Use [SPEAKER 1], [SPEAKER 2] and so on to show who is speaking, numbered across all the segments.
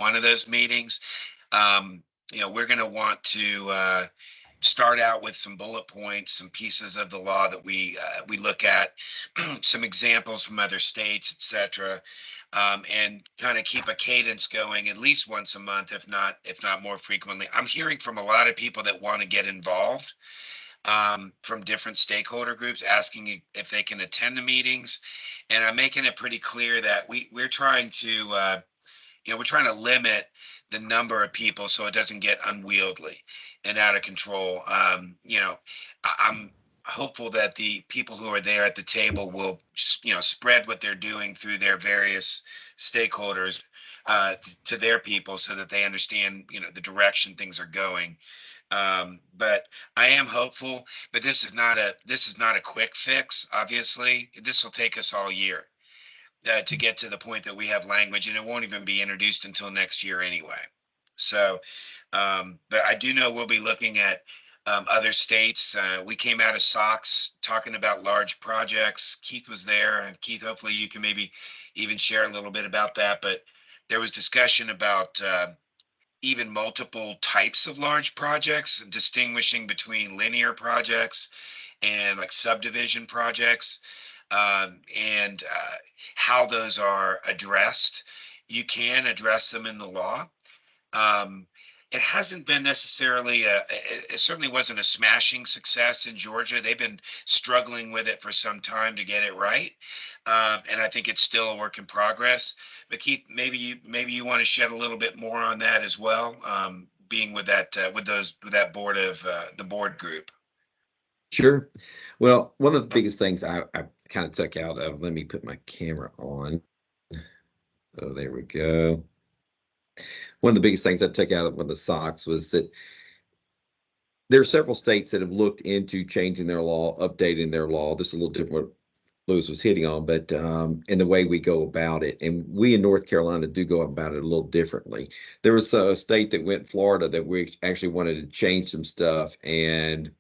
[SPEAKER 1] one of those meetings. We're going to want to start out with some bullet points, some pieces of the law that we look at, some examples from other states, etc., and kind of keep a cadence going at least once a month, if not more frequently. I'm hearing from a lot of people that want to get involved, from different stakeholder groups, asking if they can attend the meetings, and I'm making it pretty clear that we're trying to we're trying to limit the number of people so it doesn't get unwieldy and out of control. I'm hopeful that the people who are there at the table will, spread what they're doing through their various stakeholders to their people so that they understand, the direction things are going. But I am hopeful, but this is not a quick fix. Obviously, this will take us all year to get to the point that we have language, and it won't even be introduced until next year anyway. So, but I do know we'll be looking at other states. We came out of SOX talking about large projects. Keith was there, and Keith, hopefully you can maybe even share a little bit about that. But there was discussion about even multiple types of large projects, distinguishing between linear projects and like subdivision projects, and how those are addressed. You can address them in the law. Um, it hasn't been necessarily it certainly wasn't a smashing success in Georgia. They've been struggling with it for some time to get it right. And I think it's still a work in progress. But Keith, maybe you want to shed a little bit more on that as well, being with that with that board of the board group.
[SPEAKER 2] Sure. Well, one of the biggest things I kind of took out of, let me put my camera on. Oh, there we go. One of the biggest things I took out of one of the SOX was that there are several states that have looked into changing their law, updating their law. This is a little different what Lewis was hitting on, but in the way we go about it. And we in North Carolina do go about it a little differently. There was a state that went Florida that we actually wanted to change some stuff, and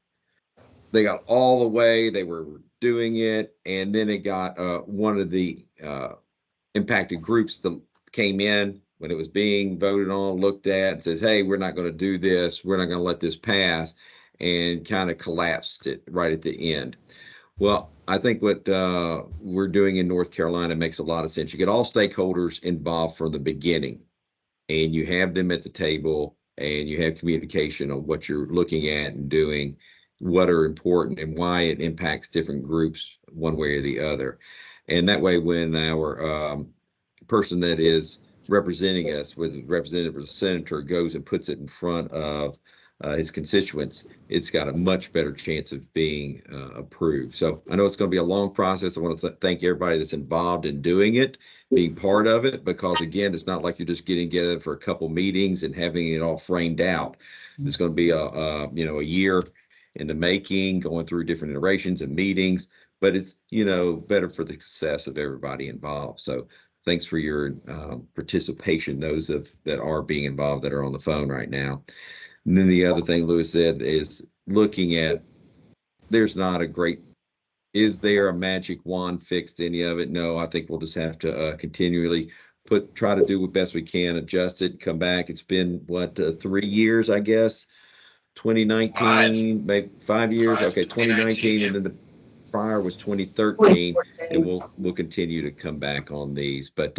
[SPEAKER 2] they got all the way, they were doing it, and then it got one of the impacted groups that came in when it was being voted on, looked at, and says, hey, we're not going to do this, we're not going to let this pass, and kind of collapsed it right at the end. Well, I think what we're doing in North Carolina makes a lot of sense. You get all stakeholders involved from the beginning, and you have them at the table, and you have communication on what you're looking at and doing, what are important, and why it impacts different groups one way or the other. And that way, when our person that is representing us, with representative or senator, goes and puts it in front of his constituents, it's got a much better chance of being approved. So I know it's going to be a long process. I want to thank everybody that's involved in doing it, being part of it, because again, it's not like you're just getting together for a couple meetings and having it all framed out. It's going to be a year in the making, going through different iterations and meetings, but it's better for the success of everybody involved. So thanks for your participation, those that are being involved that are on the phone right now. And then the other thing Lewis said is looking at, there's not a great, is there a magic wand fix to any of it? No, I think we'll just have to continually try to do what best we can, adjust it, come back. It's been what, 3 years, I guess. 2019, maybe 5 years. Okay, 2019, and then the prior was 2013, and we'll continue to come back on these. But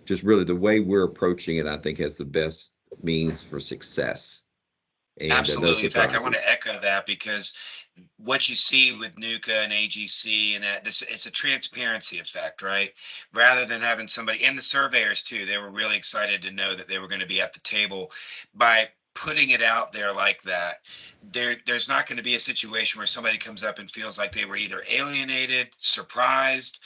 [SPEAKER 2] just really the way we're approaching it, I think, has the best means for success. And
[SPEAKER 1] Absolutely. In fact, I want to echo that, because what you see with NUCA and AGC and it's a transparency effect, right? Rather than having somebody, and the surveyors too, they were really excited to know that they were going to be at the table. By putting it out there like that, there's not going to be a situation where somebody comes up and feels like they were either alienated, surprised.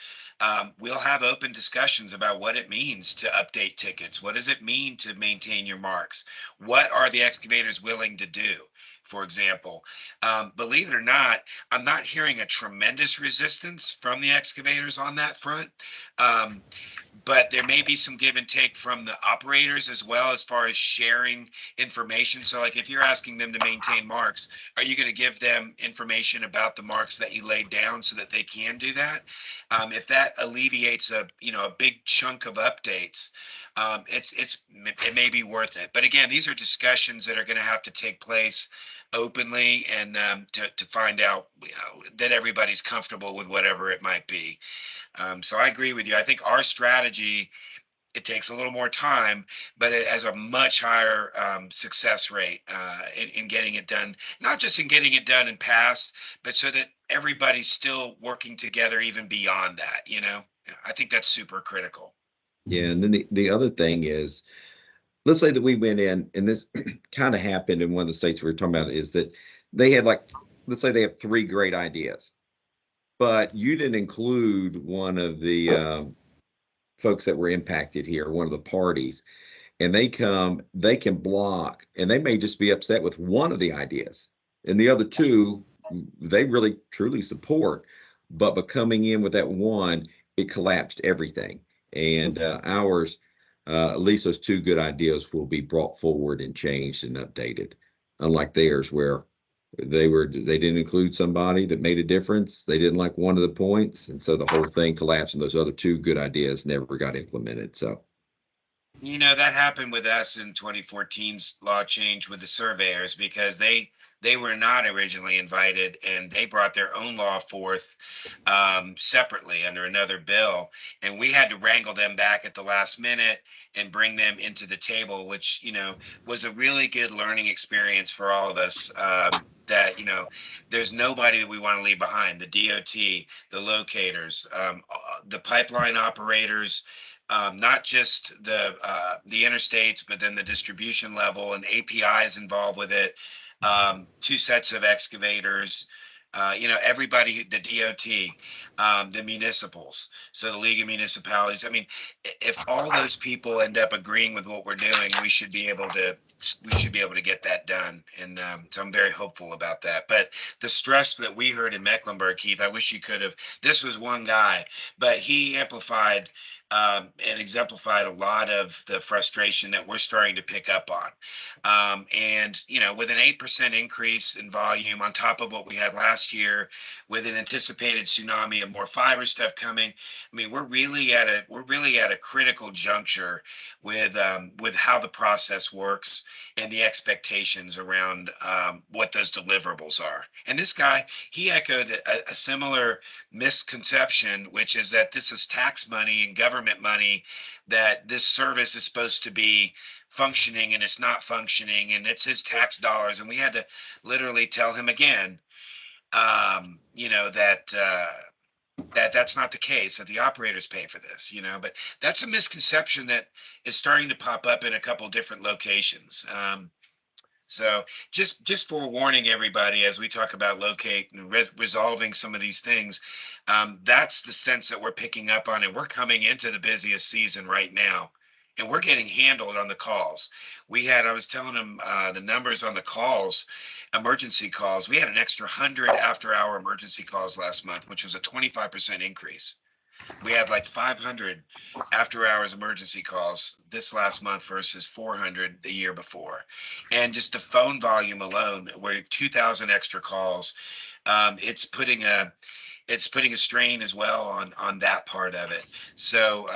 [SPEAKER 1] We'll have open discussions about what it means to update tickets. What does it mean to maintain your marks? What are the excavators willing to do? For example, believe it or not, I'm not hearing a tremendous resistance from the excavators on that front. but there may be some give and take from the operators as well, as far as sharing information. So like if you're asking them to maintain marks, are you going to give them information about the marks that you laid down so that they can do that? If that alleviates a big chunk of updates, it may be worth it. But again, these are discussions that are going to have to take place openly, and to find out that everybody's comfortable with whatever it might be. So I agree with you. I think our strategy, it takes a little more time, but it has a much higher success rate in getting it done. Not just in getting it done and passed, but so that everybody's still working together even beyond that. I think that's super critical.
[SPEAKER 2] Yeah, and then the other thing is, let's say that we went in, and this kind of happened in one of the states we were talking about, is that they had like, let's say they have three great ideas, but you didn't include one of the folks that were impacted here, one of the parties, and they come, they can block, and they may just be upset with one of the ideas, and the other two they really truly support, but coming in with that one, it collapsed everything. And ours, at least those two good ideas will be brought forward and changed and updated, unlike theirs where they didn't include somebody that made a difference. They didn't like one of the points, and so the whole thing collapsed, and those other two good ideas never got implemented. So
[SPEAKER 1] That happened with us in 2014's law change with the surveyors, because they were not originally invited, and they brought their own law forth separately under another bill, and we had to wrangle them back at the last minute and bring them into the table, which was a really good learning experience for all of us. That there's nobody that we want to leave behind. The DOT, the locators, the pipeline operators, not just the interstates, but then the distribution level and APIs involved with it. Two sets of excavators. Everybody, the DOT, the municipals, so the League of Municipalities. I mean, if all those people end up agreeing with what we're doing, we should be able to get that done. And so I'm very hopeful about that. But the stress that we heard in Mecklenburg, Keith, I wish you could have. This was one guy, but he amplified and exemplified a lot of the frustration that we're starting to pick up on. And, with an 8% increase in volume on top of what we had last year, with an anticipated tsunami of more fiber stuff coming, I mean, we're really at a critical juncture with how the process works and the expectations around what those deliverables are. And this guy, he echoed a similar misconception, which is that this is tax money and government money, that this service is supposed to be functioning, and it's not functioning, and it's his tax dollars. And we had to literally tell him again, that's not the case, that the operators pay for this. But that's a misconception that is starting to pop up in a couple different locations. So just forewarning everybody, as we talk about locate and resolving some of these things, that's the sense that we're picking up on, and we're coming into the busiest season right now, and we're getting handled on the calls. I was telling them the numbers on the calls, emergency calls. We had an extra 100 after-hour emergency calls last month, which was a 25% increase. We had like 500 after hours emergency calls this last month versus 400 the year before. And just the phone volume alone, we're 2,000 extra calls. It's putting a strain as well on that part of it. So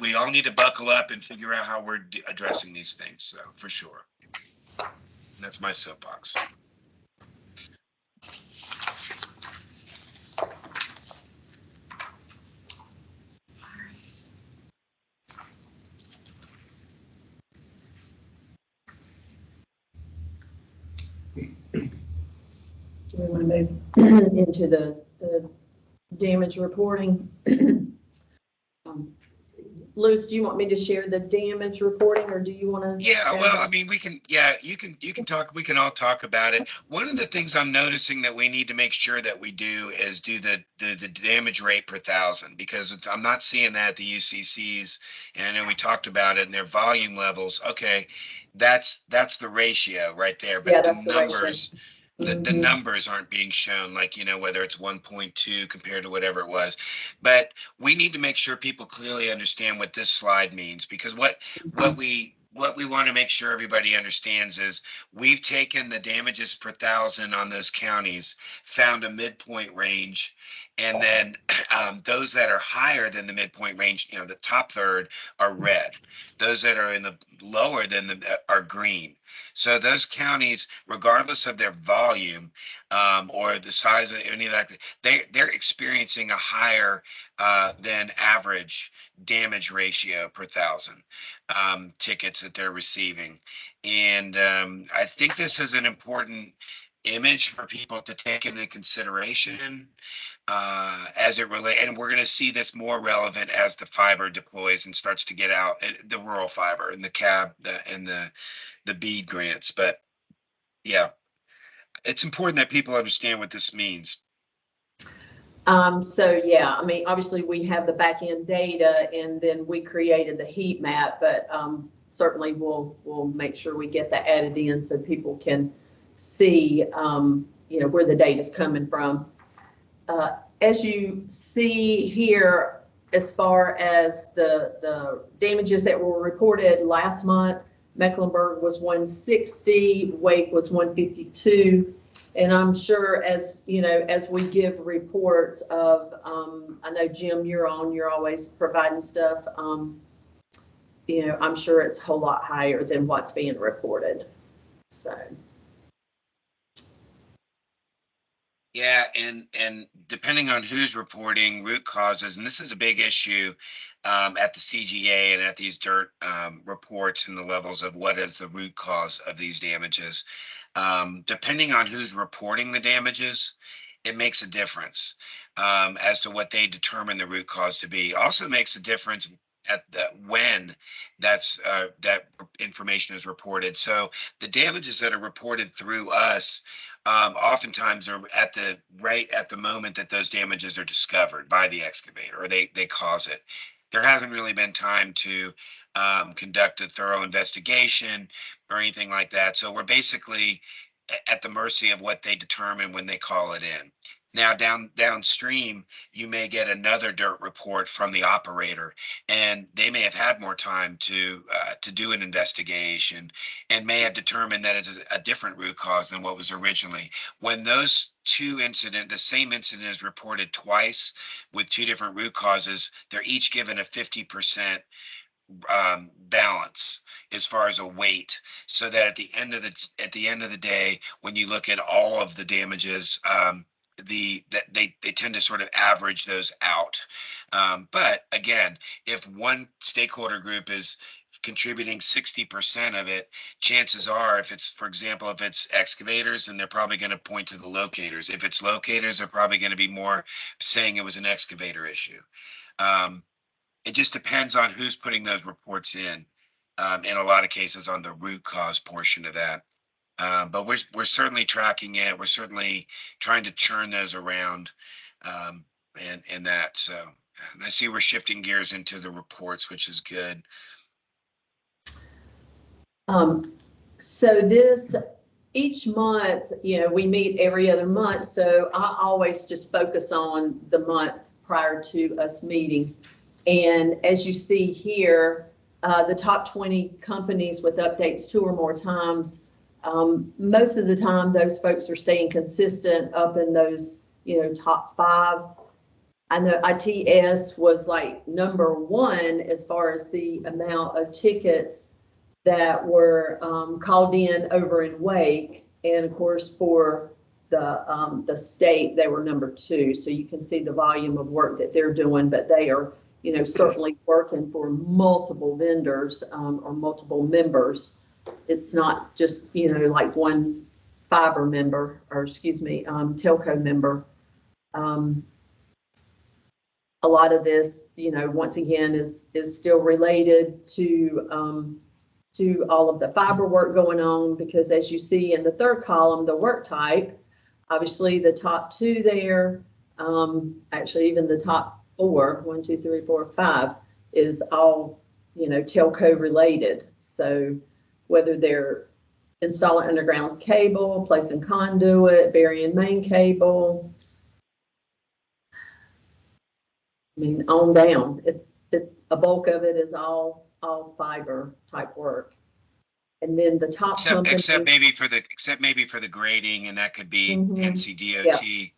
[SPEAKER 1] we all need to buckle up and figure out how we're addressing these things. So for sure. That's my soapbox.
[SPEAKER 3] Do we want to move into the damage reporting? Louis, do you want me to share the damage reporting, or do you want to?
[SPEAKER 1] Yeah, well, I mean, you can talk, we can all talk about it. One of the things I'm noticing that we need to make sure that we do is do the damage rate per thousand, because I'm not seeing that at the UCCs. And I know we talked about it in their volume levels. Okay, that's the ratio right there. But
[SPEAKER 3] Yeah,
[SPEAKER 1] the
[SPEAKER 3] that's the ratio.
[SPEAKER 1] numbers, the numbers aren't being shown, like, whether it's 1.2 compared to whatever it was. But we need to make sure people clearly understand what this slide means, because what we want to make sure everybody understands is we've taken the damages per thousand on those counties, found a midpoint range, and then those that are higher than the midpoint range, the top third, are red. Those that are in the lower than are green. So those counties, regardless of their volume or the size of any of that, they're experiencing a higher than average damage ratio per thousand tickets that they're receiving. And I think this is an important image for people to take into consideration as it relates. And we're going to see this more relevant as the fiber deploys and starts to get out, the rural fiber and the CAB and the BEAD grants. But yeah, it's important that people understand what this means.
[SPEAKER 3] So yeah, I mean, obviously we have the back end data and then we created the heat map, but certainly we'll make sure we get that added in so people can see, where the data is coming from. As you see here, as far as the damages that were reported last month, Mecklenburg was 160, Wake was 152. And I'm sure as we give reports of, I know Jim, you're always providing stuff. I'm sure it's a whole lot higher than what's being reported. So.
[SPEAKER 1] Yeah, and depending on who's reporting root causes, and this is a big issue at the CGA and at these DIRT reports and the levels of what is the root cause of these damages. Depending on who's reporting the damages, it makes a difference as to what they determine the root cause to be. Also makes a difference at when that information is reported. So the damages that are reported through us oftentimes are at the moment that those damages are discovered by the excavator, or they cause it. There hasn't really been time to conduct a thorough investigation or anything like that. So we're basically at the mercy of what they determine when they call it in. Now downstream, you may get another DIRT report from the operator, and they may have had more time to do an investigation and may have determined that it's a different root cause than what was originally. When those the same incident is reported twice with two different root causes, they're each given a 50% balance as far as a weight, so that at the end of the day, when you look at all of the damages, they tend to sort of average those out. But again, if one stakeholder group is contributing 60% of it, chances are, if it's, for example, if it's excavators, then they're probably going to point to the locators. If it's locators, they're probably going to be more saying it was an excavator issue. It just depends on who's putting those reports in a lot of cases on the root cause portion of that. But we're certainly tracking it. We're certainly trying to churn those around and that. So, and I see we're shifting gears into the reports, which is good.
[SPEAKER 3] So each month, we meet every other month. So I always just focus on the month prior to us meeting. And as you see here, the top 20 companies with updates 2 or more times, most of the time, those folks are staying consistent up in those, top 5. I know ITS was like number 1 as far as the amount of tickets that were called in over in Wake. And of course, for the state, they were number 2. So you can see the volume of work that they're doing, but they are, certainly working for multiple vendors or multiple members. It's not just, like one fiber member, or excuse me, telco member. A lot of this, once again, is still related to all of the fiber work going on, because as you see in the third column, the work type, obviously the top 2 there, actually even the top 4, 1, 2, 3, 4, 5 is all, telco related. So whether they're installing underground cable, placing conduit, burying main cable. I mean, on down. A bulk of it is all fiber type work. And then the top company,
[SPEAKER 1] except maybe for the grading, and that could be NCDOT,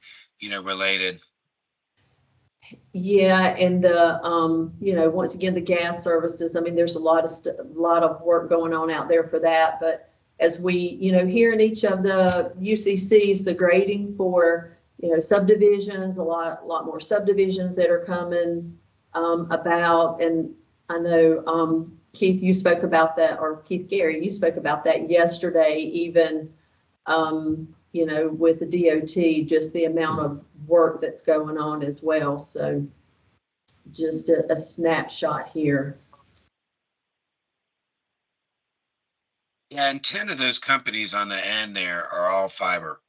[SPEAKER 1] related.
[SPEAKER 3] Yeah, and the once again the gas services. I mean, there's a lot of work going on out there for that. But as we here in each of the UCCs, the grading for subdivisions, a lot more subdivisions that are coming about. And I know Keith, you spoke about that, or Keith Gary, you spoke about that yesterday, even, with the DOT, just the amount of work that's going on as well. So just a snapshot here.
[SPEAKER 1] Yeah, and 10 of those companies on the end there are all fiber.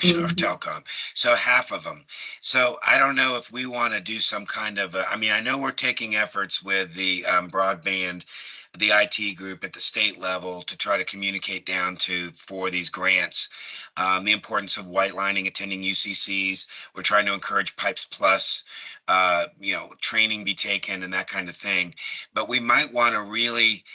[SPEAKER 1] Or telecom, so half of them. So I don't know if we want to do some kind of I know we're taking efforts with the broadband, the IT group at the state level to try to communicate down for these grants, the importance of white lining, attending UCCs. We're trying to encourage Pipes Plus, training be taken and that kind of thing. But we might want to really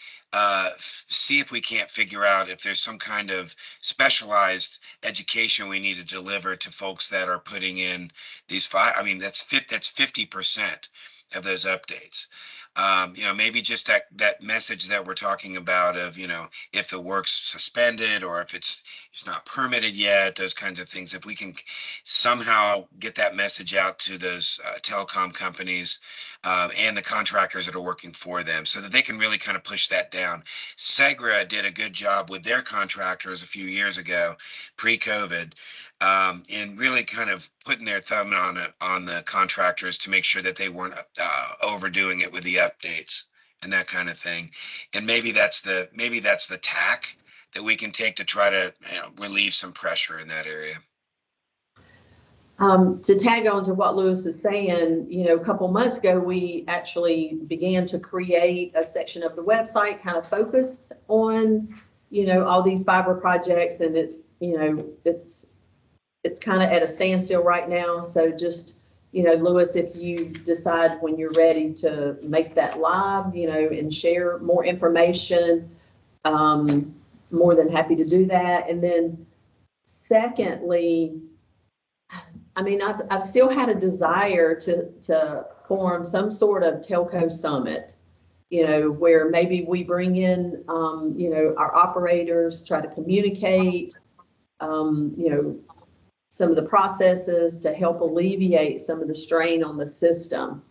[SPEAKER 1] see if we can't figure out if there's some kind of specialized education we need to deliver to folks that are putting in these five. I mean, that's 50% of those updates. Maybe just that message that we're talking about of, if the work's suspended or if it's not permitted yet, those kinds of things. If we can somehow get that message out to those telecom companies and the contractors that are working for them so that they can really kind of push that down. Segra did a good job with their contractors a few years ago, pre-COVID, and really kind of putting their thumb on the contractors to make sure that they weren't overdoing it with the updates and that kind of thing. And maybe that's the tack that we can take to try to relieve some pressure in that area.
[SPEAKER 3] To tag on to what Lewis is saying, a couple months ago, we actually began to create a section of the website kind of focused on, all these fiber projects, and it's kind of at a standstill right now. So just, Lewis, if you decide when you're ready to make that live, and share more information, more than happy to do that. And then secondly, I've still had a desire to form some sort of telco summit, where maybe we bring in, our operators, try to communicate, some of the processes to help alleviate some of the strain on the system.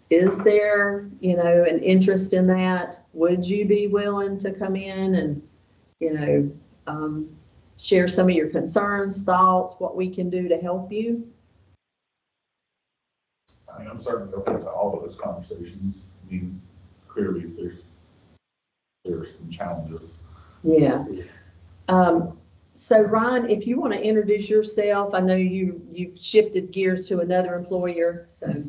[SPEAKER 3] Is there, an interest in that? Would you be willing to come in and, share some of your concerns, thoughts, what we can do to help you?
[SPEAKER 4] I'm certainly open to all of those conversations. Clearly there's some challenges.
[SPEAKER 3] Yeah. So Ryan, if you want to introduce yourself, I know you've shifted gears to another employer. So.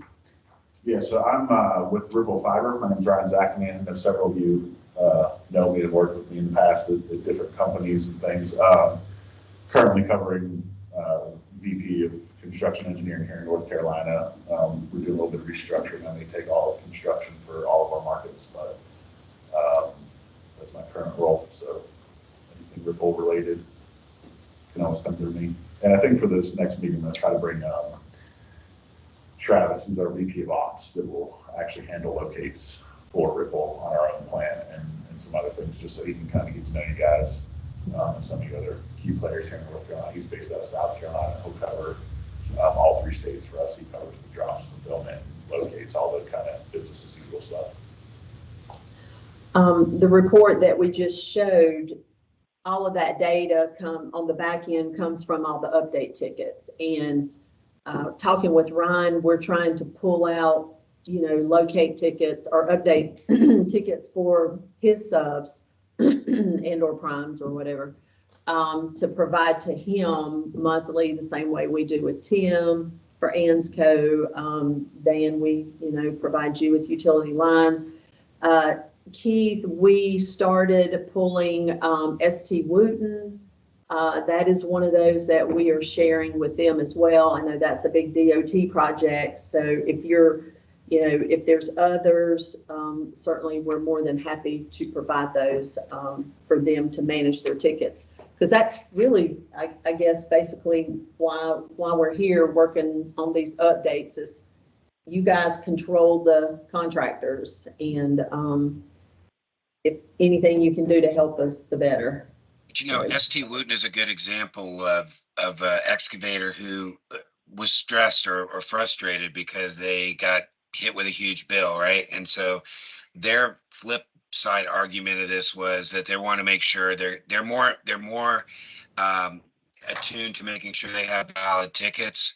[SPEAKER 4] Yeah, so I'm with Ripple Fiber. My name's Ryan Zachman. I know several of you know me and worked with me in the past at different companies and things. Currently covering VP of Construction Engineering here in North Carolina. We're doing a little bit of restructuring. I may take all of construction for all of our markets, but that's my current role. So anything Ripple related can always come through me. And I think for this next meeting, I'm going to try to bring Travis, who's our VP of Ops, that will actually handle locates for Ripple on our own plan and some other things, just so he can kind of get to know you guys and some of the other key players here in North Carolina. He's based out of South Carolina. He'll cover all 3 states for us. He covers the drops, fulfillment, locates, all the kind of business as usual stuff.
[SPEAKER 3] The report that we just showed, all of that data on the back end comes from all the update tickets. And talking with Ryan, we're trying to pull out, locate tickets or update tickets for his subs and or primes or whatever, to provide to him monthly the same way we do with Tim for ANSCO. Dan, we, provide you with utility lines. Keith, we started pulling ST Wooten. That is one of those that we are sharing with them as well. I know that's a big DOT project. So if if there's others, certainly we're more than happy to provide those for them to manage their tickets. Because that's really, I guess, basically why we're here working on these updates is you guys control the contractors, and if anything you can do to help us, the better.
[SPEAKER 1] But ST Wooten is a good example of an excavator who was stressed or frustrated because they got hit with a huge bill, right? And so their flip side argument of this was that they want to make sure they're more attuned to making sure they have valid tickets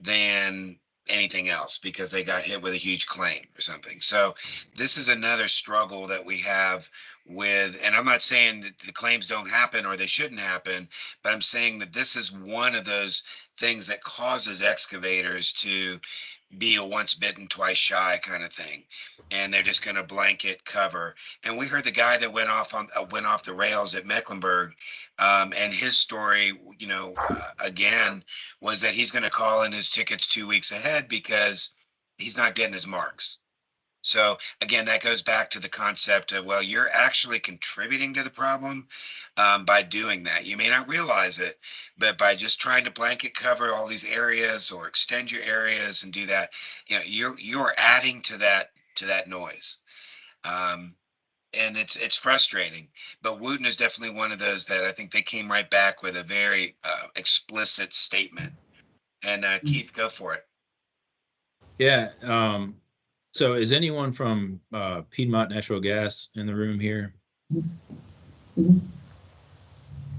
[SPEAKER 1] than anything else because they got hit with a huge claim or something. So this is another struggle that we have with, and I'm not saying that the claims don't happen or they shouldn't happen, but I'm saying that this is one of those things that causes excavators to be a once bitten, twice shy kind of thing. And they're just going to blanket cover. And we heard the guy that went off the rails at Mecklenburg, and his story, again, was that he's going to call in his tickets 2 weeks ahead because he's not getting his marks. So again, that goes back to the concept of, well, you're actually contributing to the problem by doing that. You may not realize it, but by just trying to blanket cover all these areas or extend your areas and do that, you're adding to that noise. And it's frustrating. But Wooten is definitely one of those that I think they came right back with a very explicit statement. And Keith, go for it.
[SPEAKER 5] Yeah. So is anyone from Piedmont Natural Gas in the room here?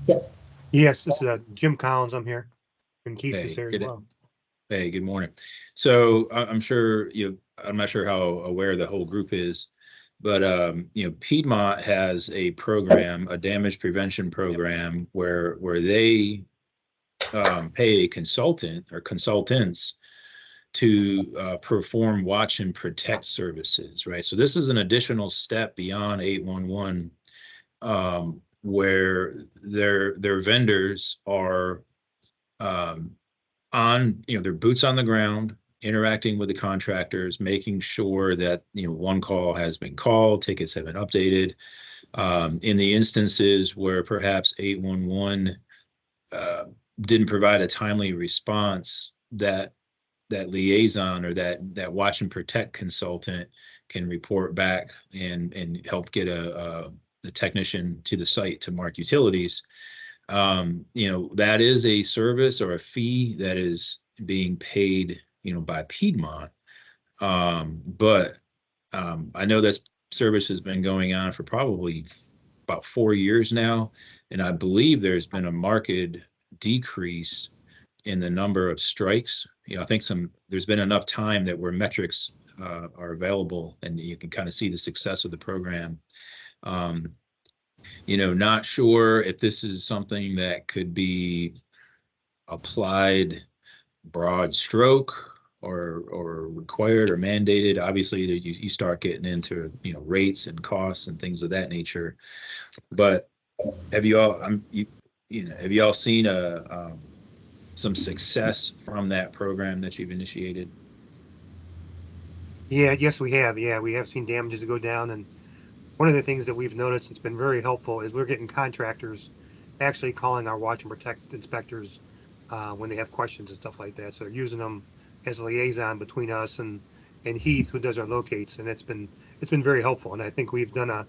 [SPEAKER 3] Yep.
[SPEAKER 6] Yes, this is Jim Collins. I'm here. And Keith is here as well.
[SPEAKER 5] Hey, good morning. So I'm sure I'm not sure how aware the whole group is, but Piedmont has a program, a damage prevention program where they pay a consultant or consultants to perform watch and protect services, right? So this is an additional step beyond 811, where their vendors are on, their boots on the ground, interacting with the contractors, making sure that, one call has been called, tickets have been updated. In the instances where perhaps 811 didn't provide a timely response, that liaison or that watch and protect consultant can report back and help get a technician to the site to mark utilities. That is a service or a fee that is being paid, by Piedmont. But I know this service has been going on for probably about 4 years now, and I believe there's been a marked decrease in the number of strikes. I think there's been enough time that where metrics are available and you can kind of see the success of the program. Not sure if this is something that could be applied broad stroke or required or mandated. Obviously, you start getting into rates and costs and things of that nature. But have you all seen some success from that program that you've initiated?
[SPEAKER 6] Yeah, yes, we have. Yeah, we have seen damages go down. And one of the things that we've noticed that's been very helpful is we're getting contractors actually calling our watch and protect inspectors when they have questions and stuff like that. So they're using them as a liaison between us and Heath, who does our locates. And it's been very helpful. And I think we've done a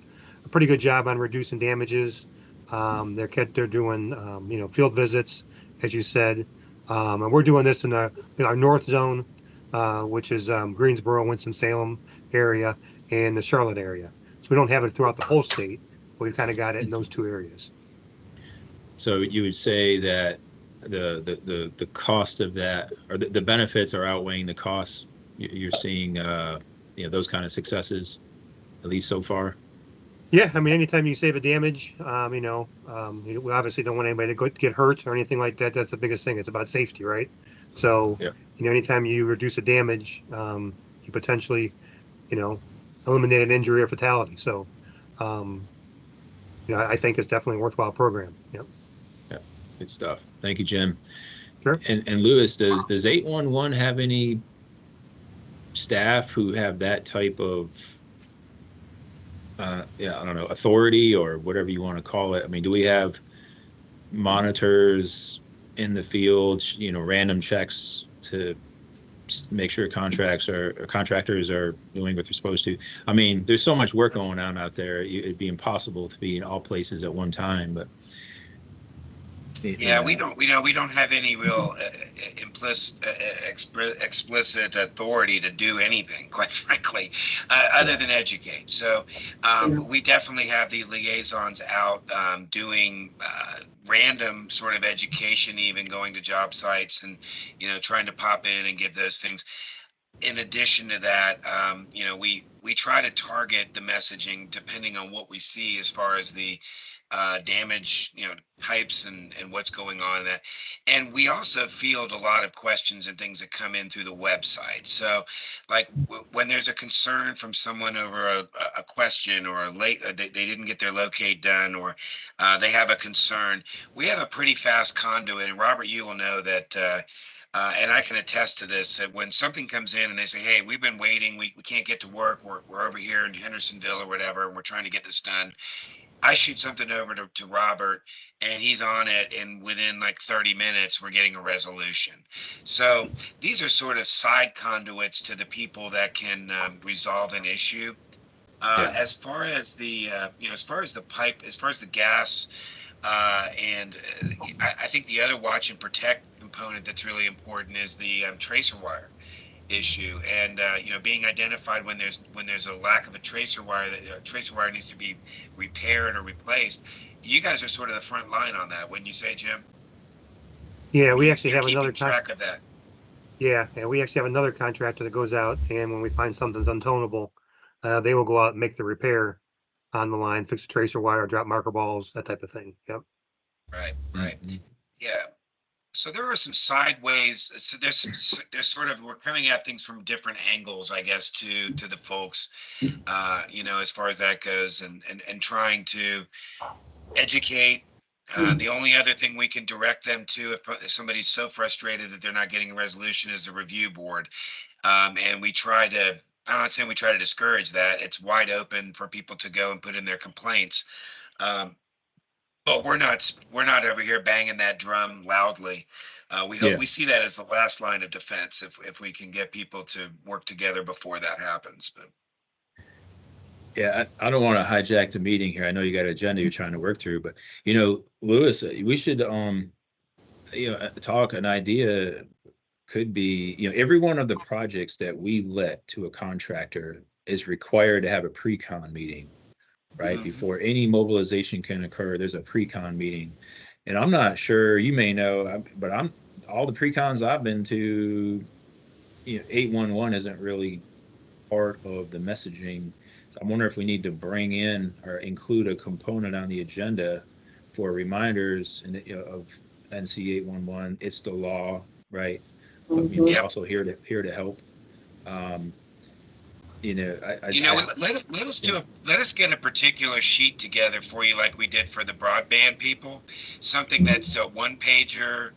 [SPEAKER 6] pretty good job on reducing damages. They're doing field visits, as you said, and we're doing this in our north zone, which is Greensboro, Winston-Salem area, and the Charlotte area. So we don't have it throughout the whole state, but we've kind of got it in those two areas.
[SPEAKER 5] So you would say that the cost of that, or the benefits are outweighing the costs. You're seeing those kind of successes, at least so far.
[SPEAKER 6] Yeah, I mean, anytime you save a damage, we obviously don't want anybody to get hurt or anything like that. That's the biggest thing. It's about safety, right? So,
[SPEAKER 5] yeah.
[SPEAKER 6] Anytime you reduce a damage, you potentially, eliminate an injury or fatality. So, you know, I think it's definitely a worthwhile program. Yep.
[SPEAKER 5] Yeah, good stuff. Thank you, Jim.
[SPEAKER 6] Sure.
[SPEAKER 5] And Lewis, does 811 have any staff who have that type of yeah, I don't know, authority or whatever you want to call it? I mean, do we have monitors in the field, you know, random checks to make sure contractors are doing what they're supposed to? I mean, there's so much work going on out there. It'd be impossible to be in all places at one time, but
[SPEAKER 1] Yeah, we don't have any real explicit authority to do anything, quite frankly, other than educate. So we definitely have the liaisons out doing random sort of education, even going to job sites and, you know, trying to pop in and give those things. In addition to that, you know, we try to target the messaging depending on what we see as far as the damage, you know, types and what's going on in that. And we also field a lot of questions and things that come in through the website. So like when there's a concern from someone over a question or they didn't get their locate done, or they have a concern, we have a pretty fast conduit. And Robert, you will know that and I can attest to this, that when something comes in and they say, hey, we've been waiting, we can't get to work, we're over here in Hendersonville or whatever, and we're trying to get this done. I shoot something over to Robert and he's on it, and within like 30 minutes, we're getting a resolution. So these are sort of side conduits to the people that can resolve an issue.
[SPEAKER 5] Yeah.
[SPEAKER 1] As far as the, you know, as far as the pipe, as far as the gas, and I think the other watch and protect component that's really important is the tracer wire issue, and you know, being identified when there's a lack of a tracer wire, that tracer wire needs to be repaired or replaced. You guys are sort of the front line on that, wouldn't you say, Jim?
[SPEAKER 6] Yeah, we actually
[SPEAKER 1] You're
[SPEAKER 6] have another
[SPEAKER 1] keeping track of that.
[SPEAKER 6] Yeah, we actually have another contractor that goes out, and when we find something's untonable, they will go out and make the repair on the line, fix the tracer wire, drop marker balls, that type of thing. Yep.
[SPEAKER 1] Right,
[SPEAKER 5] Mhm.
[SPEAKER 1] yeah. So there are some sideways. So there's sort of, we're coming at things from different angles, I guess, to the folks, you know, as far as that goes, and trying to educate. The only other thing we can direct them to, if somebody's so frustrated that they're not getting a resolution, is the review board. And we try to, I'm not saying we try to discourage that. It's wide open for people to go and put in their complaints. Um, but we're not over here banging that drum loudly. We hope
[SPEAKER 5] Yeah.
[SPEAKER 1] we see that as the last line of defense if we can get people to work together before that happens. But
[SPEAKER 5] Yeah, I don't want to hijack the meeting here. I know you got an agenda you're trying to work through, but you know, Lewis, we should you know, talk an idea could be, you know, every one of the projects that we let to a contractor is required to have a pre-con meeting, right?
[SPEAKER 1] Mhm.
[SPEAKER 5] Before any mobilization can occur, there's a pre-con meeting. And I'm not sure, you may know, but I'm all the pre-cons I've been to, you know, 811 isn't really part of the messaging. So I wonder if we need to bring in or include a component on the agenda for reminders and you know, of NC 811. It's the law, right? But you know, we're
[SPEAKER 1] Yep.
[SPEAKER 5] also here to help. Um, you know,
[SPEAKER 1] You know, let us
[SPEAKER 5] yeah,
[SPEAKER 1] let us get a particular sheet together for you, like we did for the broadband people. Something that's a one pager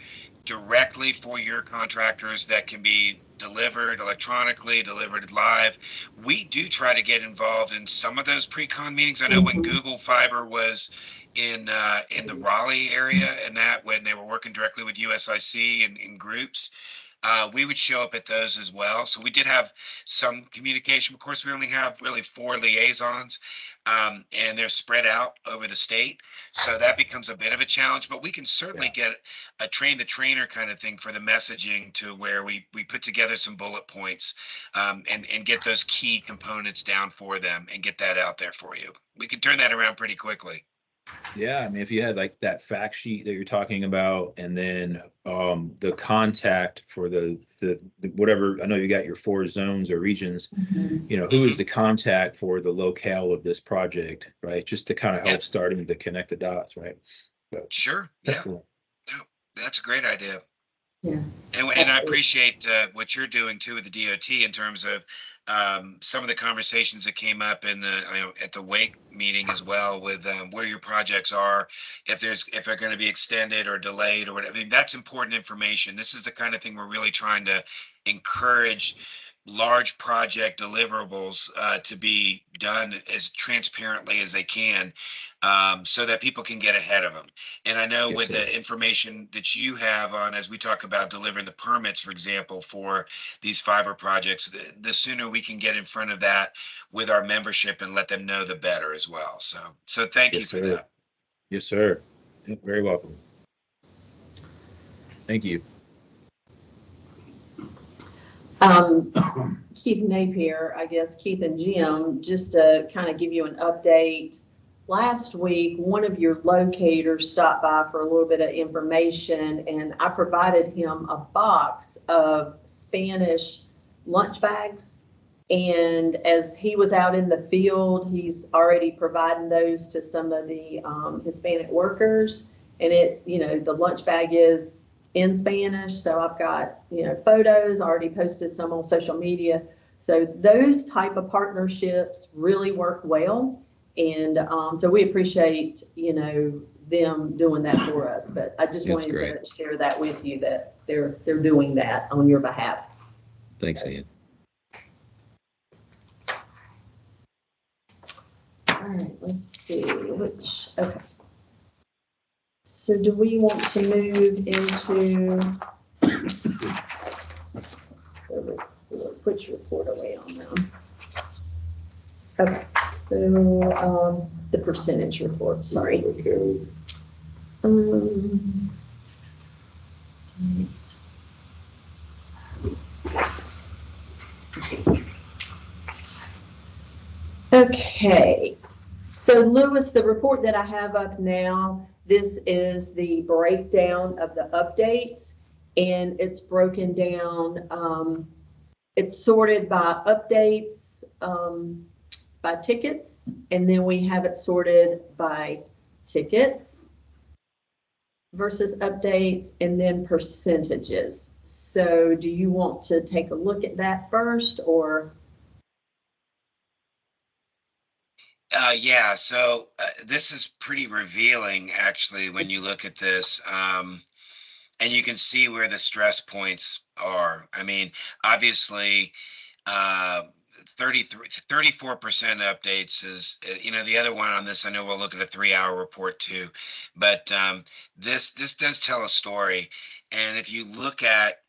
[SPEAKER 1] directly for your contractors that can be delivered electronically, delivered live. We do try to get involved in some of those pre-con meetings. I know when Google Fiber was in the Raleigh area, and that when they were working directly with USIC and in groups, we would show up at those as well. So we did have some communication. Of course, we only have really 4 liaisons, and they're spread out over the state. So that becomes a bit of a challenge, but we can certainly get a train the trainer kind of thing for the messaging, to where we put together some bullet points, and get those key components down for them and get that out there for you. We can turn that around pretty quickly.
[SPEAKER 5] yeah. I mean, if you had like that fact sheet that you're talking about, and then the contact for the whatever, I know you got your 4 zones or regions, you know, who is the contact for the locale of this project, right? Just to kind of help
[SPEAKER 1] Yep.
[SPEAKER 5] starting to connect the dots, right? But
[SPEAKER 1] Sure. Yeah.
[SPEAKER 5] excellent.
[SPEAKER 1] No, that's a great idea.
[SPEAKER 3] Yeah.
[SPEAKER 1] And I appreciate what you're doing too with the DOT in terms of some of the conversations that came up in the at the Wake meeting as well, with where your projects are, if they're going to be extended or delayed or whatever. I mean, that's important information. This is the kind of thing we're really trying to encourage large project deliverables to be done as transparently as they can, so that people can get ahead of them. And I know
[SPEAKER 2] Yes,
[SPEAKER 1] with
[SPEAKER 2] sir.
[SPEAKER 1] the information that you have on, as we talk about delivering the permits, for example, for these fiber projects, the sooner we can get in front of that with our membership and let them know, the better as well. So thank you
[SPEAKER 5] Yes,
[SPEAKER 1] for
[SPEAKER 5] sir.
[SPEAKER 1] that.
[SPEAKER 5] Yes, sir. Yep, very welcome. Thank you.
[SPEAKER 3] Keith Napier, I guess, Keith and Jim, just to kind of give you an update. Last week, one of your locators stopped by for a little bit of information, and I provided him a box of Spanish lunch bags. And as he was out in the field, he's already providing those to some of the Hispanic workers. And the lunch bag is in Spanish. So I've got, photos, already posted some on social media. So those type of partnerships really work well. And so we appreciate, them doing that for us. But I just
[SPEAKER 2] That's
[SPEAKER 3] wanted
[SPEAKER 2] great.
[SPEAKER 3] to share that with you, that they're doing that on your behalf.
[SPEAKER 2] Thanks, Ann.
[SPEAKER 3] All right, let's see okay. So do we want to move into which report away on them? Okay, so the percentage report, sorry. Okay, so Lewis, the report that I have up now, this is the breakdown of the updates, and it's broken down, it's sorted by updates, by tickets, and then we have it sorted by tickets versus updates, and then percentages. So do you want to take a look at that first, or?
[SPEAKER 1] Yeah, so this is pretty revealing, actually, when you look at this. And you can see where the stress points are. I mean, obviously, 34% updates is, the other one on this, I know we'll look at a 3-hour report too, but this does tell a story. And if you look at,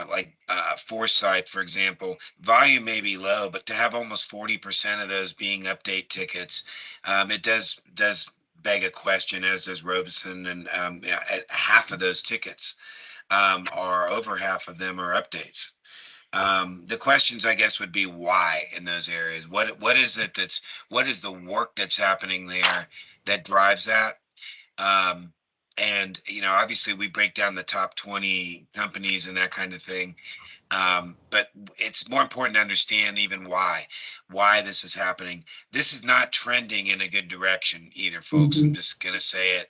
[SPEAKER 1] like Foresight, for example, volume may be low, but to have almost 40% of those being update tickets, it does beg a question, as does Robeson, and half of those tickets, or over half of them, are updates. The questions, I guess, would be why in those areas. What is it what is the work that's happening there that drives that? And obviously we break down the top 20 companies and that kind of thing. But it's more important to understand even why this is happening. This is not trending in a good direction either, folks. I'm just going to say it.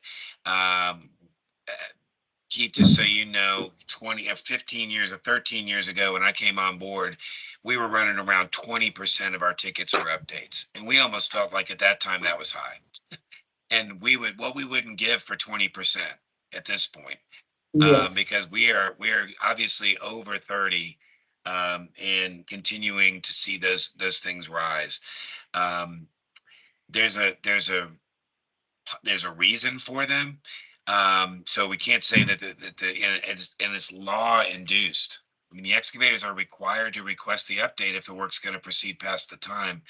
[SPEAKER 1] Keith, just so you know, 15 years or 13 years ago, when I came on board, we were running around 20% of our tickets were updates. And we almost felt like at that time that was high. And we wouldn't give for 20% at this point.
[SPEAKER 3] Yes.
[SPEAKER 1] Because we are obviously over 30, and continuing to see those things rise. There's a reason for them. So we can't say that and it's law induced. I mean, the excavators are required to request the update if the work's going to proceed past the time.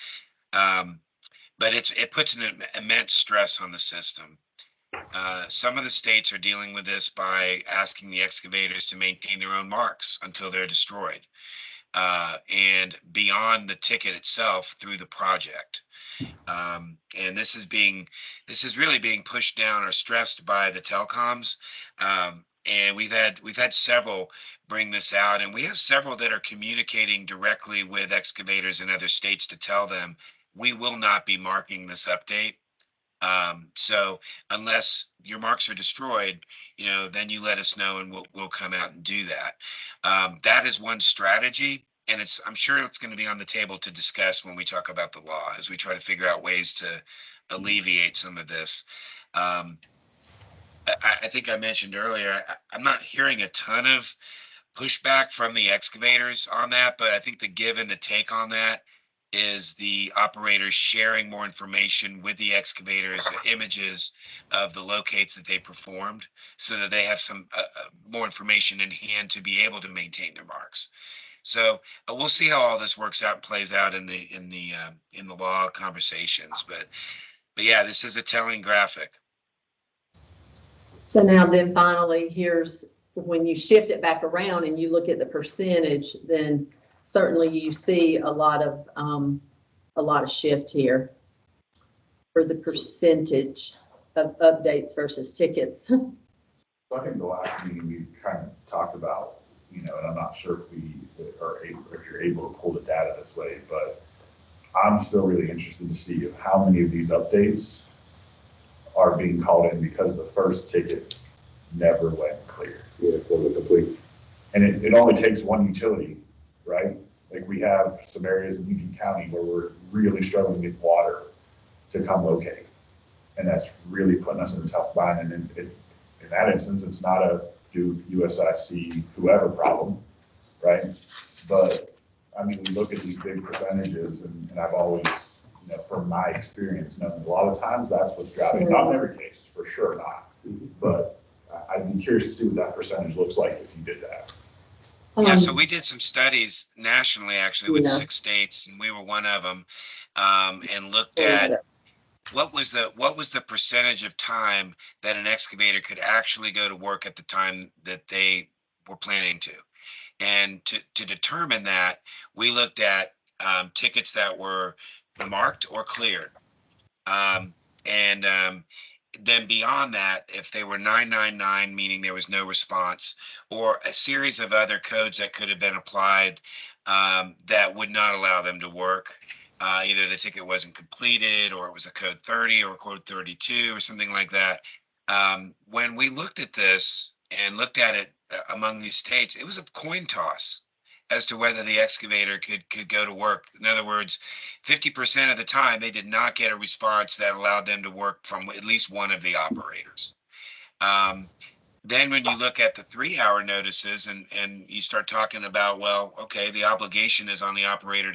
[SPEAKER 1] But it puts an immense stress on the system. Some of the states are dealing with this by asking the excavators to maintain their own marks until they're destroyed, and beyond the ticket itself through the project. And this is really being pushed down or stressed by the telecoms. And we've had several bring this out, and we have several that are communicating directly with excavators in other states to tell them we will not be marking this update. So unless your marks are destroyed, then you let us know and we'll come out and do that. That is one strategy. And I'm sure it's going to be on the table to discuss when we talk about the law, as we try to figure out ways to alleviate some of this. I think I mentioned earlier, I'm not hearing a ton of pushback from the excavators on that, but I think the give and the take on that is the operators sharing more information with the excavators, images of the locates that they performed, so that they have some more information in hand to be able to maintain their marks. So we'll see how all this works out and plays out in the law conversations. But yeah, this is a telling graphic.
[SPEAKER 3] So now then finally, here's when you shift it back around and you look at the percentage, then certainly you see a lot of shift here for the percentage of updates versus tickets.
[SPEAKER 4] So I think the last meeting we kind of talked about, and I'm not sure if you're able to pull the data this way, but I'm still really interested to see how many of these updates are being called in because the first ticket never went clear.
[SPEAKER 7] Yeah, wasn't complete.
[SPEAKER 4] And it only takes one utility, right? Like we have some areas in Union County where we're really struggling to get water to come locate. And that's really putting us in a tough bind. And in that instance, it's not a Duke, USIC, whoever problem, right? But I mean, we look at these big percentages and I've always, from my experience, known a lot of times that's what's driving, not in every case, for sure not. But I'd be curious to see what that percentage looks like if you did that.
[SPEAKER 1] Yeah, so we did some studies nationally, actually, with
[SPEAKER 3] Yeah.
[SPEAKER 1] 6 states, and we were one of them, and looked at what was the percentage of time that an excavator could actually go to work at the time that they were planning to. And to determine that, we looked at tickets that were marked or cleared. And then beyond that, if they were 999, meaning there was no response, or a series of other codes that could have been applied that would not allow them to work. Either the ticket wasn't completed, or it was a code 30 or code 32 or something like that. When we looked at this and looked at it among these states, it was a coin toss as to whether the excavator could go to work. In other words, 50% of the time they did not get a response that allowed them to work from at least one of the operators. Then when you look at the 3-hour notices and you start talking about, well, okay, the obligation is on the operator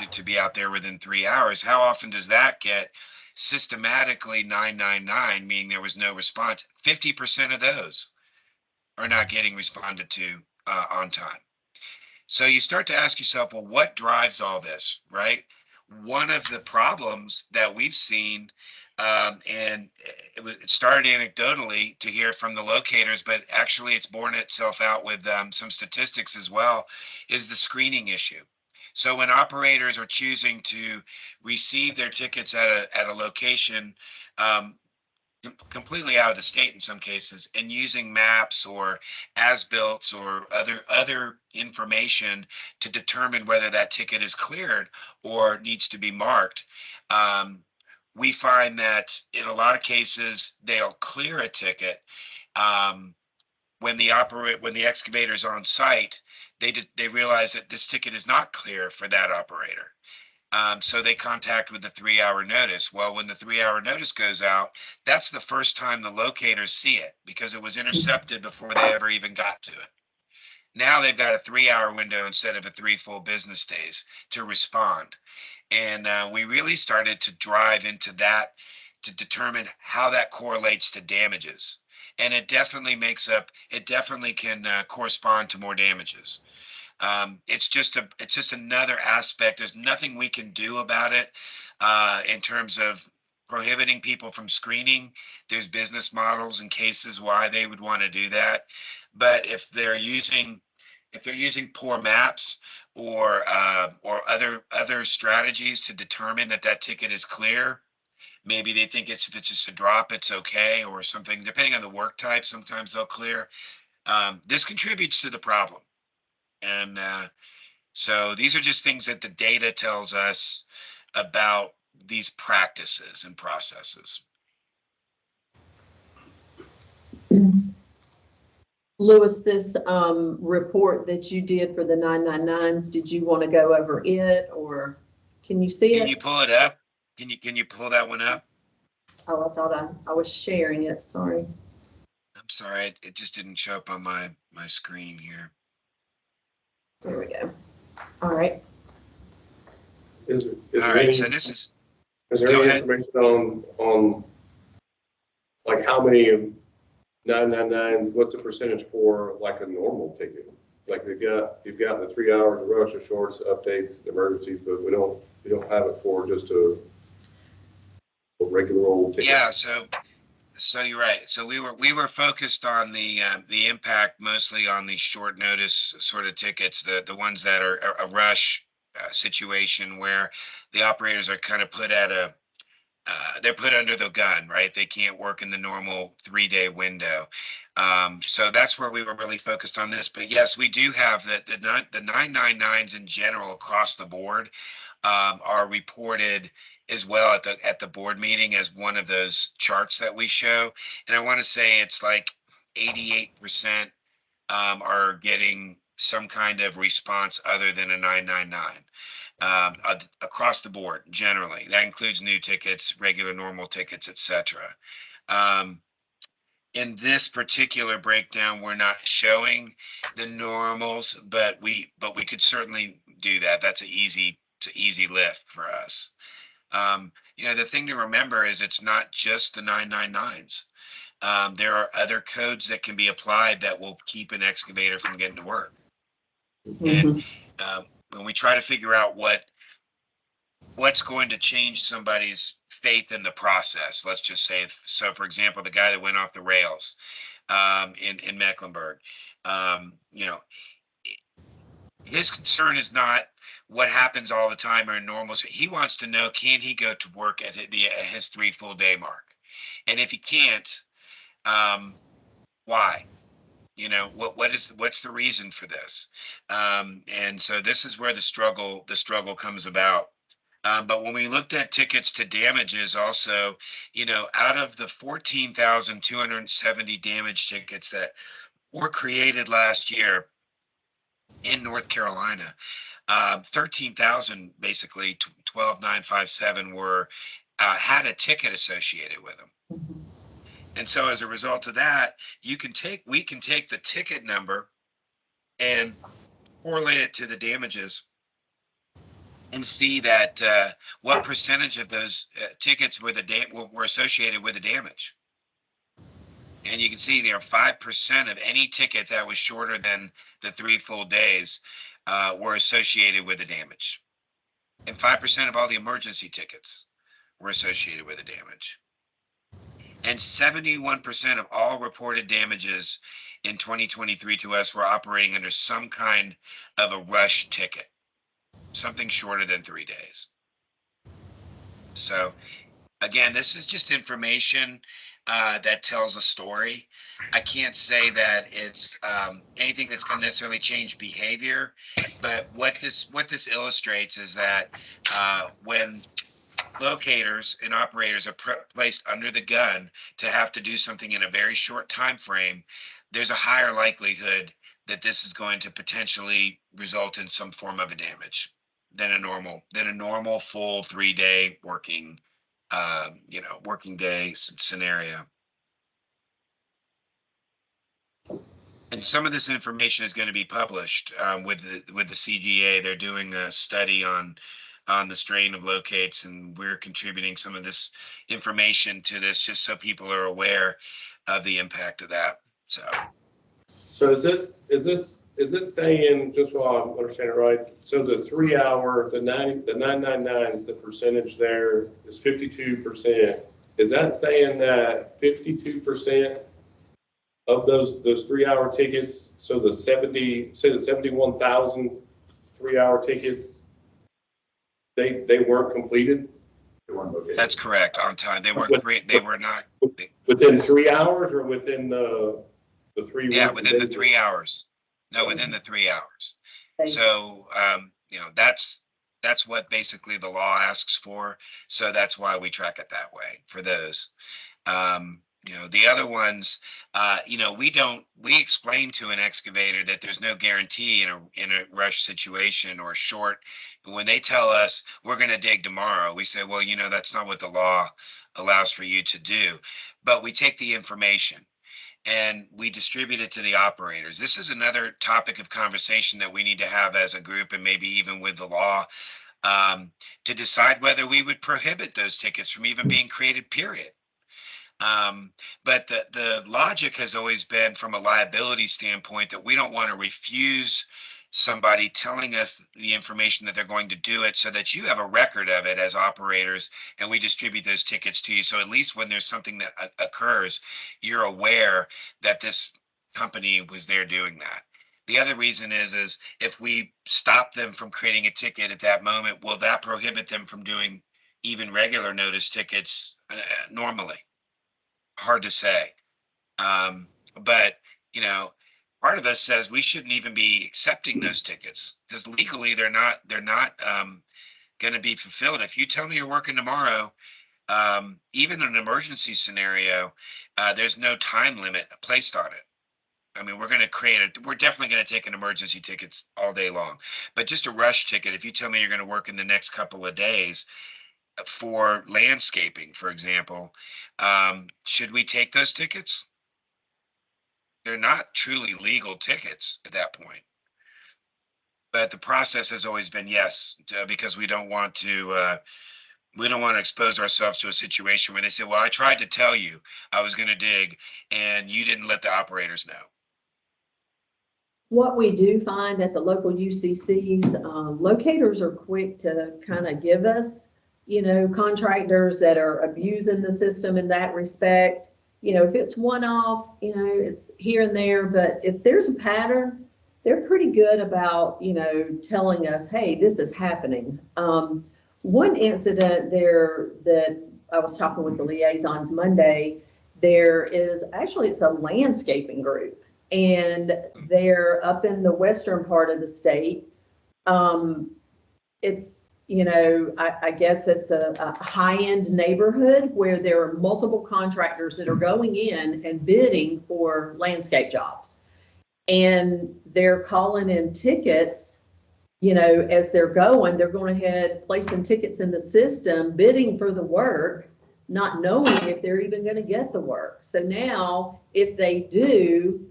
[SPEAKER 1] to be out there within 3 hours. How often does that get systematically 999, meaning there was no response? 50% of those are not getting responded to on time. So you start to ask yourself, well, what drives all this, right? One of the problems that we've seen, and it started anecdotally to hear from the locators, but actually it's borne itself out with some statistics as well, is the screening issue. So when operators are choosing to receive their tickets at a location, completely out of the state in some cases, and using maps or as-built or other information to determine whether that ticket is cleared or needs to be marked. We find that in a lot of cases they'll clear a ticket when the excavator's on site. They realize that this ticket is not clear for that operator. So they contact with the 3-hour notice. Well, when the 3-hour notice goes out, that's the first time the locators see it because it was intercepted before they ever even got to it. Now they've got a 3-hour window instead of a 3 full business days to respond. And we really started to drive into that to determine how that correlates to damages. And it definitely can correspond to more damages. It's just another aspect. There's nothing we can do about it in terms of prohibiting people from screening. There's business models and cases why they would want to do that. But if they're using poor maps or other strategies to determine that ticket is clear, maybe they think if it's just a drop, it's okay, or something. Depending on the work type, sometimes they'll clear. This contributes to the problem. And so these are just things that the data tells us about these practices and processes.
[SPEAKER 3] Louis, this report that you did for the 999s, did you want to go over it, or can you see
[SPEAKER 1] Can
[SPEAKER 3] it?
[SPEAKER 1] you pull it up? Can you pull that one up?
[SPEAKER 3] Oh, I thought I was sharing it, sorry.
[SPEAKER 1] I'm sorry, it just didn't show up on my screen here.
[SPEAKER 3] There we go. All right.
[SPEAKER 7] Is
[SPEAKER 1] All
[SPEAKER 7] there
[SPEAKER 1] right,
[SPEAKER 7] any,
[SPEAKER 1] so this is,
[SPEAKER 7] is there
[SPEAKER 1] go
[SPEAKER 7] any
[SPEAKER 1] ahead.
[SPEAKER 7] information on like how many of 999s, what's the percentage for like a normal ticket? Like you've got the 3 hours of rush, the shorts, updates, emergencies, but we don't have it for just a regular old ticket.
[SPEAKER 1] Yeah, so you're right. So we were focused on the impact mostly on the short notice sort of tickets, the ones that are a rush situation where the operators are kind of put at a they're put under the gun, right? They can't work in the normal 3-day window. So that's where we were really focused on this. But yes, we do have the 999s in general across the board are reported as well at the board meeting as one of those charts that we show. And I want to say it's like 88% are getting some kind of response other than a 999 across the board generally. That includes new tickets, regular normal tickets, etc. In this particular breakdown, we're not showing the normals, but we could certainly do that. That's an easy lift for us. The thing to remember is it's not just the 999s. There are other codes that can be applied that will keep an excavator from getting to work. And when we try to figure out what's going to change somebody's faith in the process, let's just say, so for example, the guy that went off the rails in Mecklenburg, his concern is not what happens all the time or in normal. He wants to know, can he go to work at his 3 full day mark? And if he can't, why? What's the reason for this? And so this is where the struggle comes about. But when we looked at tickets to damages also, out of the 14,270 damage tickets that were created last year in North Carolina, 13,000, basically 12,957 were had a ticket associated with them. And so as a result of that, we can take the ticket number and correlate it to the damages and see that what percentage of those tickets were associated with the damage. And you can see there 5% of any ticket that was shorter than the 3 full days were associated with the damage. And 5% of all the emergency tickets were associated with the damage. And 71% of all reported damages in 2023 to us were operating under some kind of a rush ticket, something shorter than 3 days. So again, this is just information that tells a story. I can't say that it's anything that's going to necessarily change behavior, but what this illustrates is that when locators and operators are placed under the gun to have to do something in a very short time frame, there's a higher likelihood that this is going to potentially result in some form of a damage than a normal full 3-day working day scenario. And some of this information is going to be published with the CGA. They're doing a study on the strain of locates, and we're contributing some of this information to this just so people are aware of the impact of that.
[SPEAKER 7] So is this saying, just so I understand it right, so the 3 hour, the 999s, the percentage there is 52%. Is that saying that 52% of those 3 hour tickets, so the 71,000 3 hour tickets, they weren't completed?
[SPEAKER 4] They weren't located.
[SPEAKER 1] That's correct. On time. They were not.
[SPEAKER 7] Within 3 hours or within the 3
[SPEAKER 1] Yeah,
[SPEAKER 7] weeks?
[SPEAKER 1] within the 3 hours. No, within the 3 hours. So, that's what basically the law asks for. So that's why we track it that way for those. The other ones, we explain to an excavator that there's no guarantee in a rush situation or short. When they tell us we're going to dig tomorrow, we say, well, that's not what the law allows for you to do. But we take the information and we distribute it to the operators. This is another topic of conversation that we need to have as a group, and maybe even with the law, to decide whether we would prohibit those tickets from even being created, period. But the logic has always been, from a liability standpoint, that we don't want to refuse somebody telling us the information that they're going to do it, so that you have a record of it as operators, and we distribute those tickets to you. So at least when there's something that occurs, you're aware that this company was there doing that. The other reason is if we stop them from creating a ticket at that moment, will that prohibit them from doing even regular notice tickets normally? Hard to say. But part of us says we shouldn't even be accepting those tickets, because legally they're not going to be fulfilled. If you tell me you're working tomorrow, even in an emergency scenario, there's no time limit placed on it. I mean, we're definitely going to take an emergency tickets all day long, but just a rush ticket, if you tell me you're going to work in the next couple of days, for landscaping, for example, should we take those tickets? They're not truly legal tickets at that point. But the process has always been yes, because we don't want to expose ourselves to a situation where they say, well, I tried to tell you I was going to dig and you didn't let the operators know.
[SPEAKER 3] What we do find at the local UCCs, locators are quick to kind of give us, contractors that are abusing the system in that respect. If it's one-off, it's here and there, but if there's a pattern, they're pretty good about, telling us, hey, this is happening. One incident there that I was talking with the liaisons Monday, it's a landscaping group, and they're up in the western part of the state. It's, I guess it's a high-end neighborhood where there are multiple contractors that are going in and bidding for landscape jobs. And they're calling in tickets, as they're going ahead, placing tickets in the system, bidding for the work, not knowing if they're even going to get the work. So now, if they do,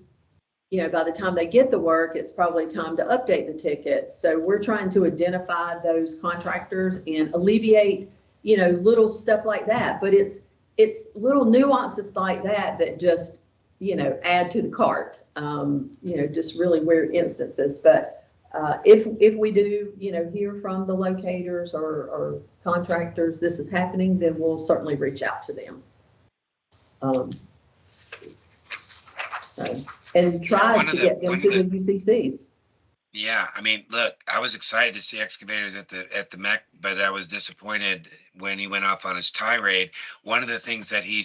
[SPEAKER 3] by the time they get the work, it's probably time to update the tickets. So we're trying to identify those contractors and alleviate, little stuff like that. But it's little nuances like that just, add to the cart, just really weird instances. But if we do, hear from the locators or contractors, this is happening, then we'll certainly reach out to them. And try to get them to the UCCs.
[SPEAKER 1] Yeah, I mean, look, I was excited to see excavators at the MEC, but I was disappointed when he went off on his tirade. One of the things that he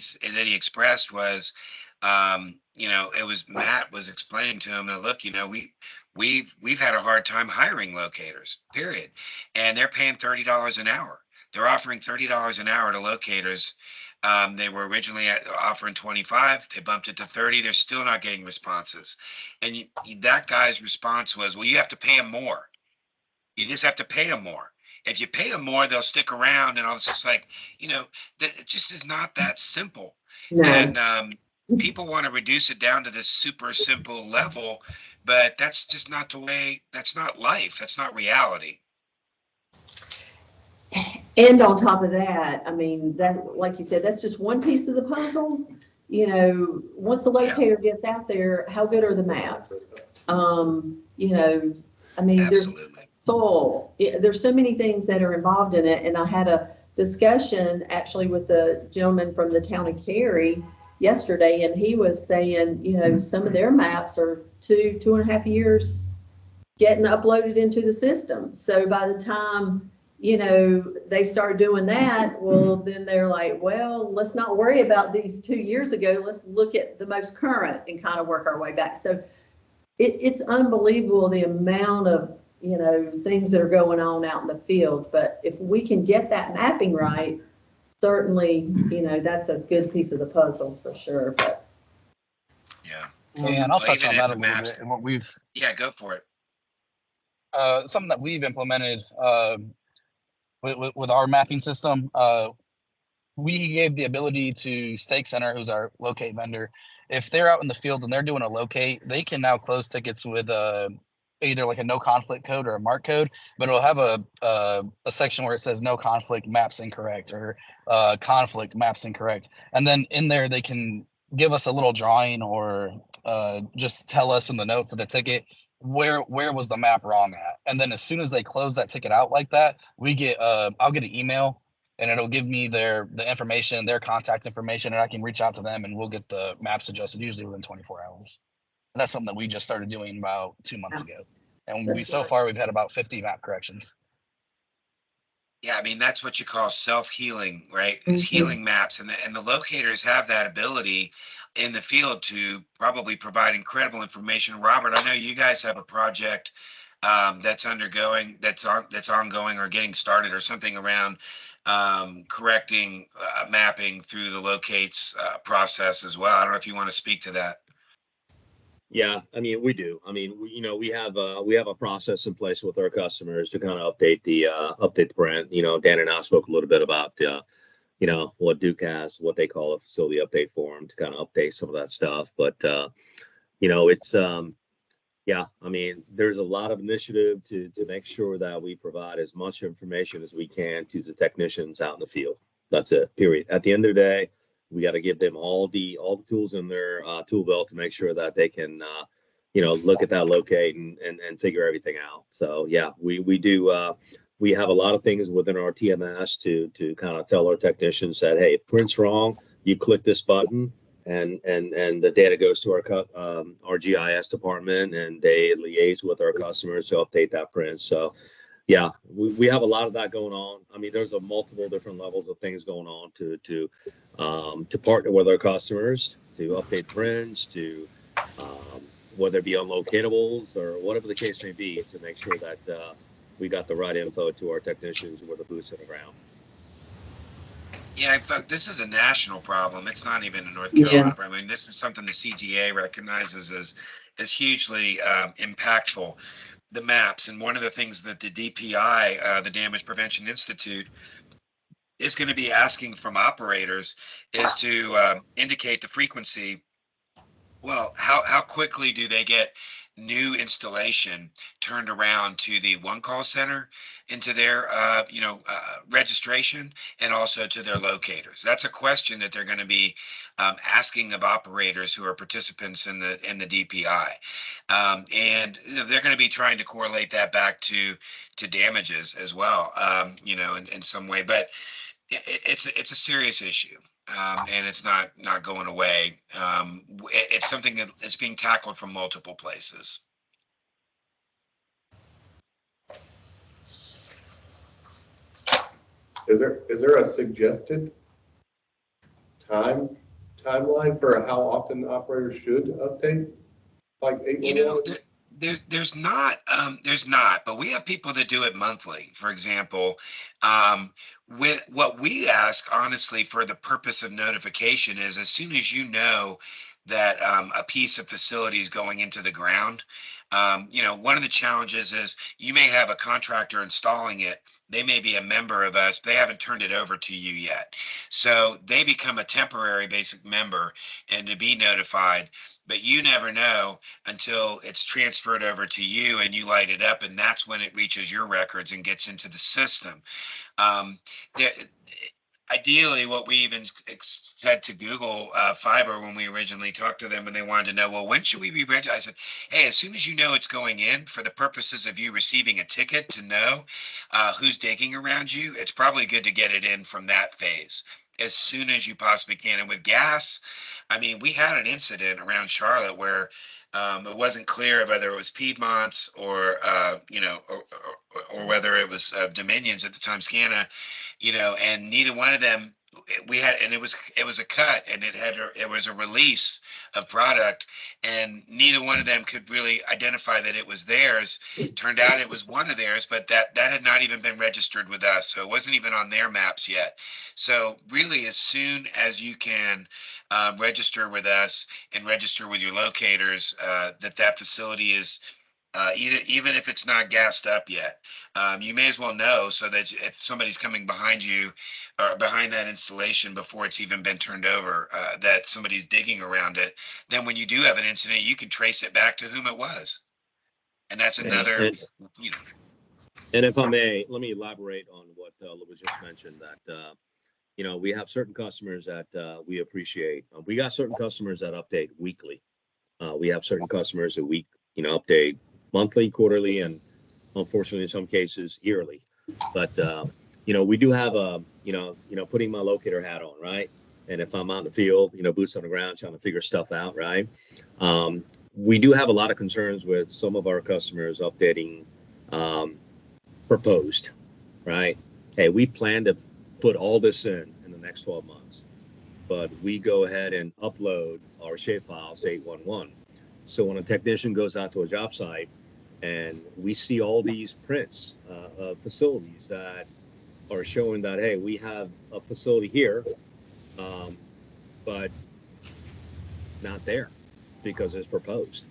[SPEAKER 1] expressed was, Matt was explaining to him that, look, we've had a hard time hiring locators, period, and they're paying $30 an hour. They're offering $30 an hour to locators. They were originally offering 25. They bumped it to 30. They're still not getting responses. And that guy's response was, well, you have to pay them more. You just have to pay them more. If you pay them more, they'll stick around. And I was just like, it just is not that simple.
[SPEAKER 3] No.
[SPEAKER 1] And people want to reduce it down to this super simple level, but that's just not the way. That's not life. That's not reality.
[SPEAKER 3] And on top of that, I mean, that, like you said, that's just one piece of the puzzle. Once the locator gets out there, how good are the maps? I mean,
[SPEAKER 1] Absolutely.
[SPEAKER 3] There's soil. There's so many things that are involved in it. And I had a discussion actually with the gentleman from the town of Cary yesterday, and he was saying, some of their maps are 2.5 years getting uploaded into the system. So by the time they start doing that, well, then they're like, well, let's not worry about these 2 years ago. Let's look at the most current and kind of work our way back. So it's unbelievable the amount of, things that are going on out in the field. But if we can get that mapping right, certainly, that's a good piece of the puzzle for sure, but.
[SPEAKER 1] Yeah.
[SPEAKER 8] And I'll
[SPEAKER 1] Well,
[SPEAKER 8] touch
[SPEAKER 1] even
[SPEAKER 8] on
[SPEAKER 1] if
[SPEAKER 8] that
[SPEAKER 1] the
[SPEAKER 8] a little
[SPEAKER 1] maps,
[SPEAKER 8] bit and what we've,
[SPEAKER 1] yeah, go for it.
[SPEAKER 8] something that we've implemented with our mapping system. We gave the ability to Stake Center, who's our locate vendor, if they're out in the field and they're doing a locate, they can now close tickets with either like a no conflict code or a mark code, but it'll have a section where it says no conflict, maps incorrect, or conflict, maps incorrect. And then in there, they can give us a little drawing or just tell us in the notes of the ticket where was the map wrong at. And then as soon as they close that ticket out like that, we get I'll get an email and it'll give me the information, their contact information, and I can reach out to them and we'll get the maps adjusted usually within 24 hours. And that's something that we just started doing about 2 months ago. And
[SPEAKER 3] That's
[SPEAKER 8] so
[SPEAKER 3] right.
[SPEAKER 8] far we've had about 50 map corrections.
[SPEAKER 1] Yeah, I mean, that's what you call self-healing, right? It's healing maps, and the locators have that ability in the field to probably provide incredible information. Robert, I know you guys have a project that's ongoing or getting started or something around correcting mapping through the locates process as well. I don't know if you want to speak to that.
[SPEAKER 9] Yeah, I mean, we do. I mean, we have a process in place with our customers to kind of update the brand. Dan and I spoke a little bit about what Duke has, what they call a facility update form to kind of update some of that stuff. But it's yeah, I mean, there's a lot of initiative to make sure that we provide as much information as we can to the technicians out in the field. That's it, period. At the end of the day, we got to give them all the tools in their tool belt to make sure that they can look at that locate and figure everything out. So yeah, we do we have a lot of things within our TMS to kind of tell our technicians that, hey, if print's wrong, you click this button and the data goes to our GIS department and they liaise with our customers to update that print. So yeah, we have a lot of that going on. I mean, there's a multiple different levels of things going on to partner with our customers, to update prints, to whether it be unlocatables or whatever the case may be, to make sure that we got the right info to our technicians with the boots on the ground.
[SPEAKER 1] Yeah, in fact, this is a national problem. It's not even a North Carolina problem. I mean, this is something the CGA recognizes as hugely impactful. The maps, and one of the things that the DPI, the Damage Prevention Institute, is going to be asking from operators is to indicate the frequency. Well, how quickly do they get new installation turned around to the one call center, into their registration, and also to their locators? That's a question that they're going to be asking of operators who are participants in the DPI, and they're going to be trying to correlate that back to damages as well, in some way. But it's a serious issue. And it's not going away. It's something that's being tackled from multiple places.
[SPEAKER 7] Is there a suggested timeline for how often operators should update? Like 811?
[SPEAKER 1] There's not, but we have people that do it monthly. For example, with what we ask, honestly, for the purpose of notification is as soon as you know that a piece of facility is going into the ground. One of the challenges is you may have a contractor installing it. They may be a member of us, but they haven't turned it over to you yet. So they become a temporary basic member and to be notified, but you never know until it's transferred over to you and you light it up, and that's when it reaches your records and gets into the system. Ideally, what we even said to Google Fiber when we originally talked to them and they wanted to know, well, when should we be ready? I said, hey, as soon as you know it's going in, for the purposes of you receiving a ticket to know who's digging around you, it's probably good to get it in from that phase as soon as you possibly can. And with gas, I mean, we had an incident around Charlotte where it wasn't clear whether it was Piedmont's or whether it was Dominion's at the time, Scana, and neither one of them we had, and it was a cut, and it was a release of product, and neither one of them could really identify that it was theirs. Turned out it was one of theirs, but that had not even been registered with us, so it wasn't even on their maps yet. So really, as soon as you can register with us and register with your locators, that facility is even if it's not gassed up yet, you may as well know, so that if somebody's coming behind you or behind that installation before it's even been turned over, that somebody's digging around it, then when you do have an incident, you can trace it back to whom it was. And that's another, you know.
[SPEAKER 9] And if I may, let me elaborate on what Louis just mentioned, that we have certain customers that we appreciate. We got certain customers that update weekly. We have certain customers that we update monthly, quarterly, and unfortunately in some cases yearly. But we do have putting my locator hat on, right? And if I'm out in the field, boots on the ground, trying to figure stuff out, right? We do have a lot of concerns with some of our customers updating proposed, right? Hey, we plan to put all this in the next 12 months, but we go ahead and upload our shapefiles to 811. So when a technician goes out to a job site and we see all these prints of facilities that are showing that, hey, we have a facility here, but it's not there because it's proposed.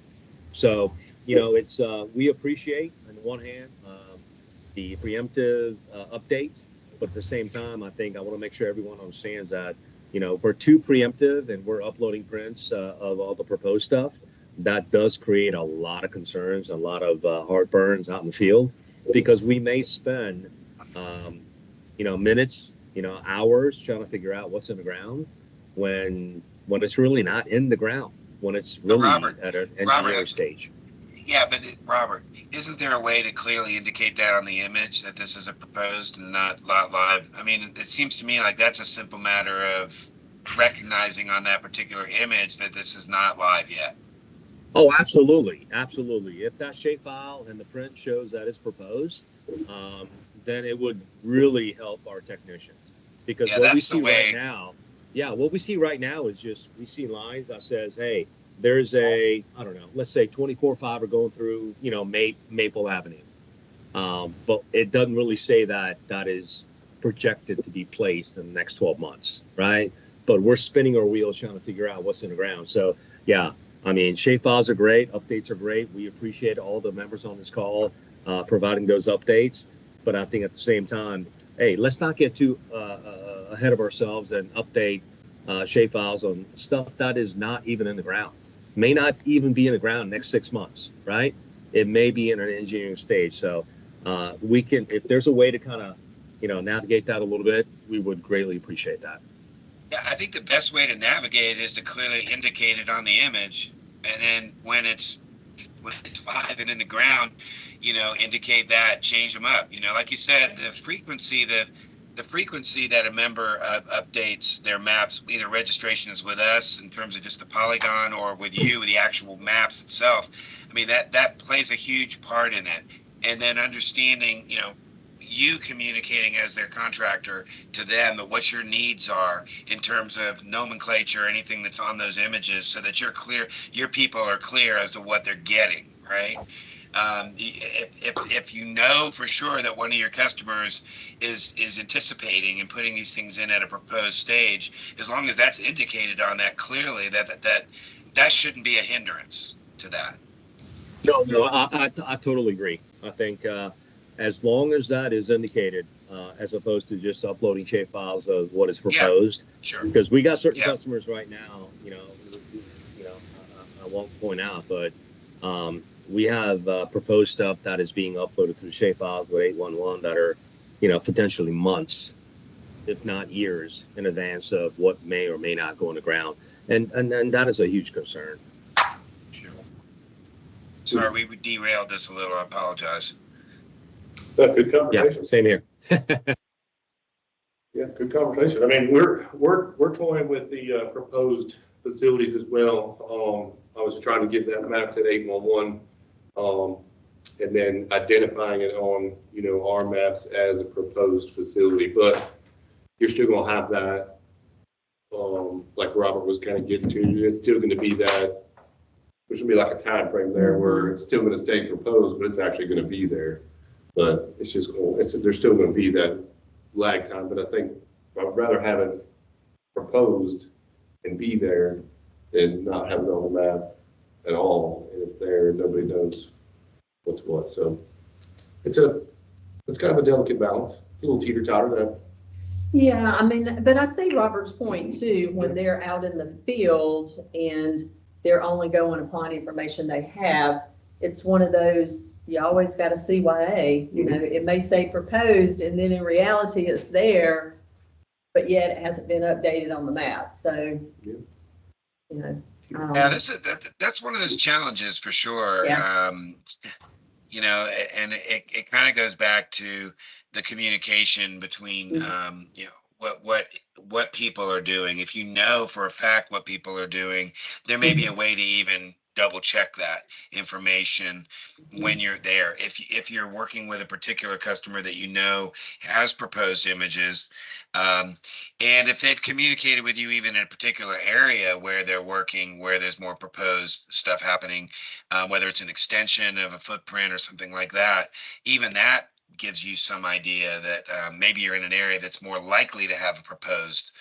[SPEAKER 9] So, it's we appreciate on the one hand the preemptive updates, but at the same time, I think I want to make sure everyone understands that, if we're too preemptive and we're uploading prints of all the proposed stuff, that does create a lot of concerns, a lot of heartburns out in the field, because we may spend, minutes, hours trying to figure out what's in the ground when it's really not in the ground, when it's really at an engineering stage.
[SPEAKER 1] Yeah, but Robert, isn't there a way to clearly indicate that on the image that this is a proposed and not live? I mean, it seems to me like that's a simple matter of recognizing on that particular image that this is not live yet.
[SPEAKER 9] Oh, absolutely. Absolutely. If that shapefile and the print shows that it's proposed, then it would really help our technicians. Because what we see right now, what we see right now is just, we see lines that says, hey, there's a, I don't know, let's say 24 fiber going through, Maple Avenue. But it doesn't really say that is projected to be placed in the next 12 months, right? But we're spinning our wheels trying to figure out what's in the ground. So, yeah, I mean, shapefiles are great, updates are great. We appreciate all the members on this call providing those updates. But I think at the same time, hey, let's not get too ahead of ourselves and update shapefiles on stuff that is not even in the ground. May not even be in the ground next 6 months, right? It may be in an engineering stage. So we can, if there's a way to kind of, navigate that a little bit, we would greatly appreciate that.
[SPEAKER 1] Yeah, I think the best way to navigate is to clearly indicate it on the image, and then when it's live and in the ground, indicate that, change them up. Like you said, the frequency that a member updates their maps, either registration is with us in terms of just the polygon or with you, the actual maps itself. I mean, that plays a huge part in it. And then understanding, you communicating as their contractor to them what your needs are in terms of nomenclature, anything that's on those images, so that you're clear, your people are clear as to what they're getting, right? If you know for sure that one of your customers is anticipating and putting these things in at a proposed stage, as long as that's indicated on that clearly, that shouldn't be a hindrance to that.
[SPEAKER 9] No, I totally agree. I think as long as that is indicated, as opposed to just uploading shapefiles of what is proposed,
[SPEAKER 1] sure.
[SPEAKER 9] Because we got certain customers right now, I won't point out, but we have proposed stuff that is being uploaded to the shapefiles with 811 that are, potentially months, if not years, in advance of what may or may not go on the ground, and that is a huge concern.
[SPEAKER 1] Sure. Sorry, we derailed this a little. I apologize.
[SPEAKER 7] Good conversation.
[SPEAKER 9] Yeah, same here.
[SPEAKER 7] Yeah, good conversation. I mean, we're toying with the proposed facilities as well. I was trying to get that mapped at 811, and then identifying it on, our maps as a proposed facility. But you're still gonna have that like Robert was kind of getting to, it's still gonna be that, there should be like a time frame there where it's still gonna stay proposed, but it's actually gonna be there. But it's just, there's still gonna be that lag time, but I think I'd rather have it proposed and be there than not have it on the map at all, and it's there, and nobody knows what's what, so it's kind of a delicate balance, it's a little teeter-totter there.
[SPEAKER 3] Yeah, I mean, but I see Robert's point too, when they're out in the field and they're only going upon information they have. It's one of those, you always got to CYA, you know, it may say proposed and then in reality it's there, but yet it hasn't been updated on the map. So,
[SPEAKER 7] Yeah.
[SPEAKER 3] you know.
[SPEAKER 1] Yeah, that's one of those challenges for sure.
[SPEAKER 3] Yeah.
[SPEAKER 1] You know, and it kind of goes back to the communication between, you know, what people are doing. If you know for a fact what people are doing, there may be a way to even double check that information when you're there. If you're working with a particular customer that you know has proposed images, and if they've communicated with you even in a particular area where they're working, where there's more proposed stuff happening, whether it's an extension of a footprint or something like that, even that gives you some idea that maybe you're in an area that's more likely to have a proposed,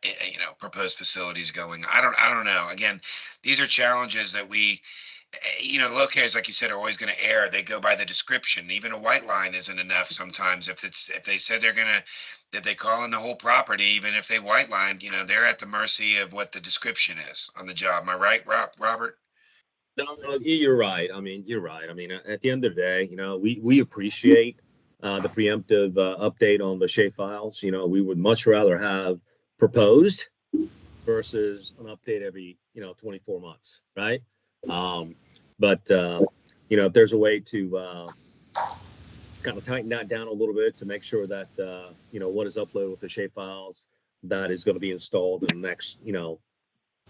[SPEAKER 1] you know, proposed facilities going. I don't know. Again, these are challenges that we, you know, the locators, like you said, are always going to err. They go by the description. Even a white line isn't enough sometimes. If they said they're gonna, that they call in the whole property, even if they white lined, you know, they're at the mercy of what the description is on the job. Am I right, Robert?
[SPEAKER 9] No, you're right. I mean, you're right. I mean, at the end of the day, you know, we appreciate the preemptive update on the shape files. You know, we would much rather have proposed versus an update every, you know, 24 months, right? But you know, if there's a way to kind of tighten that down a little bit to make sure that you know, what is uploaded with the shape files that is going to be installed in the next, you know,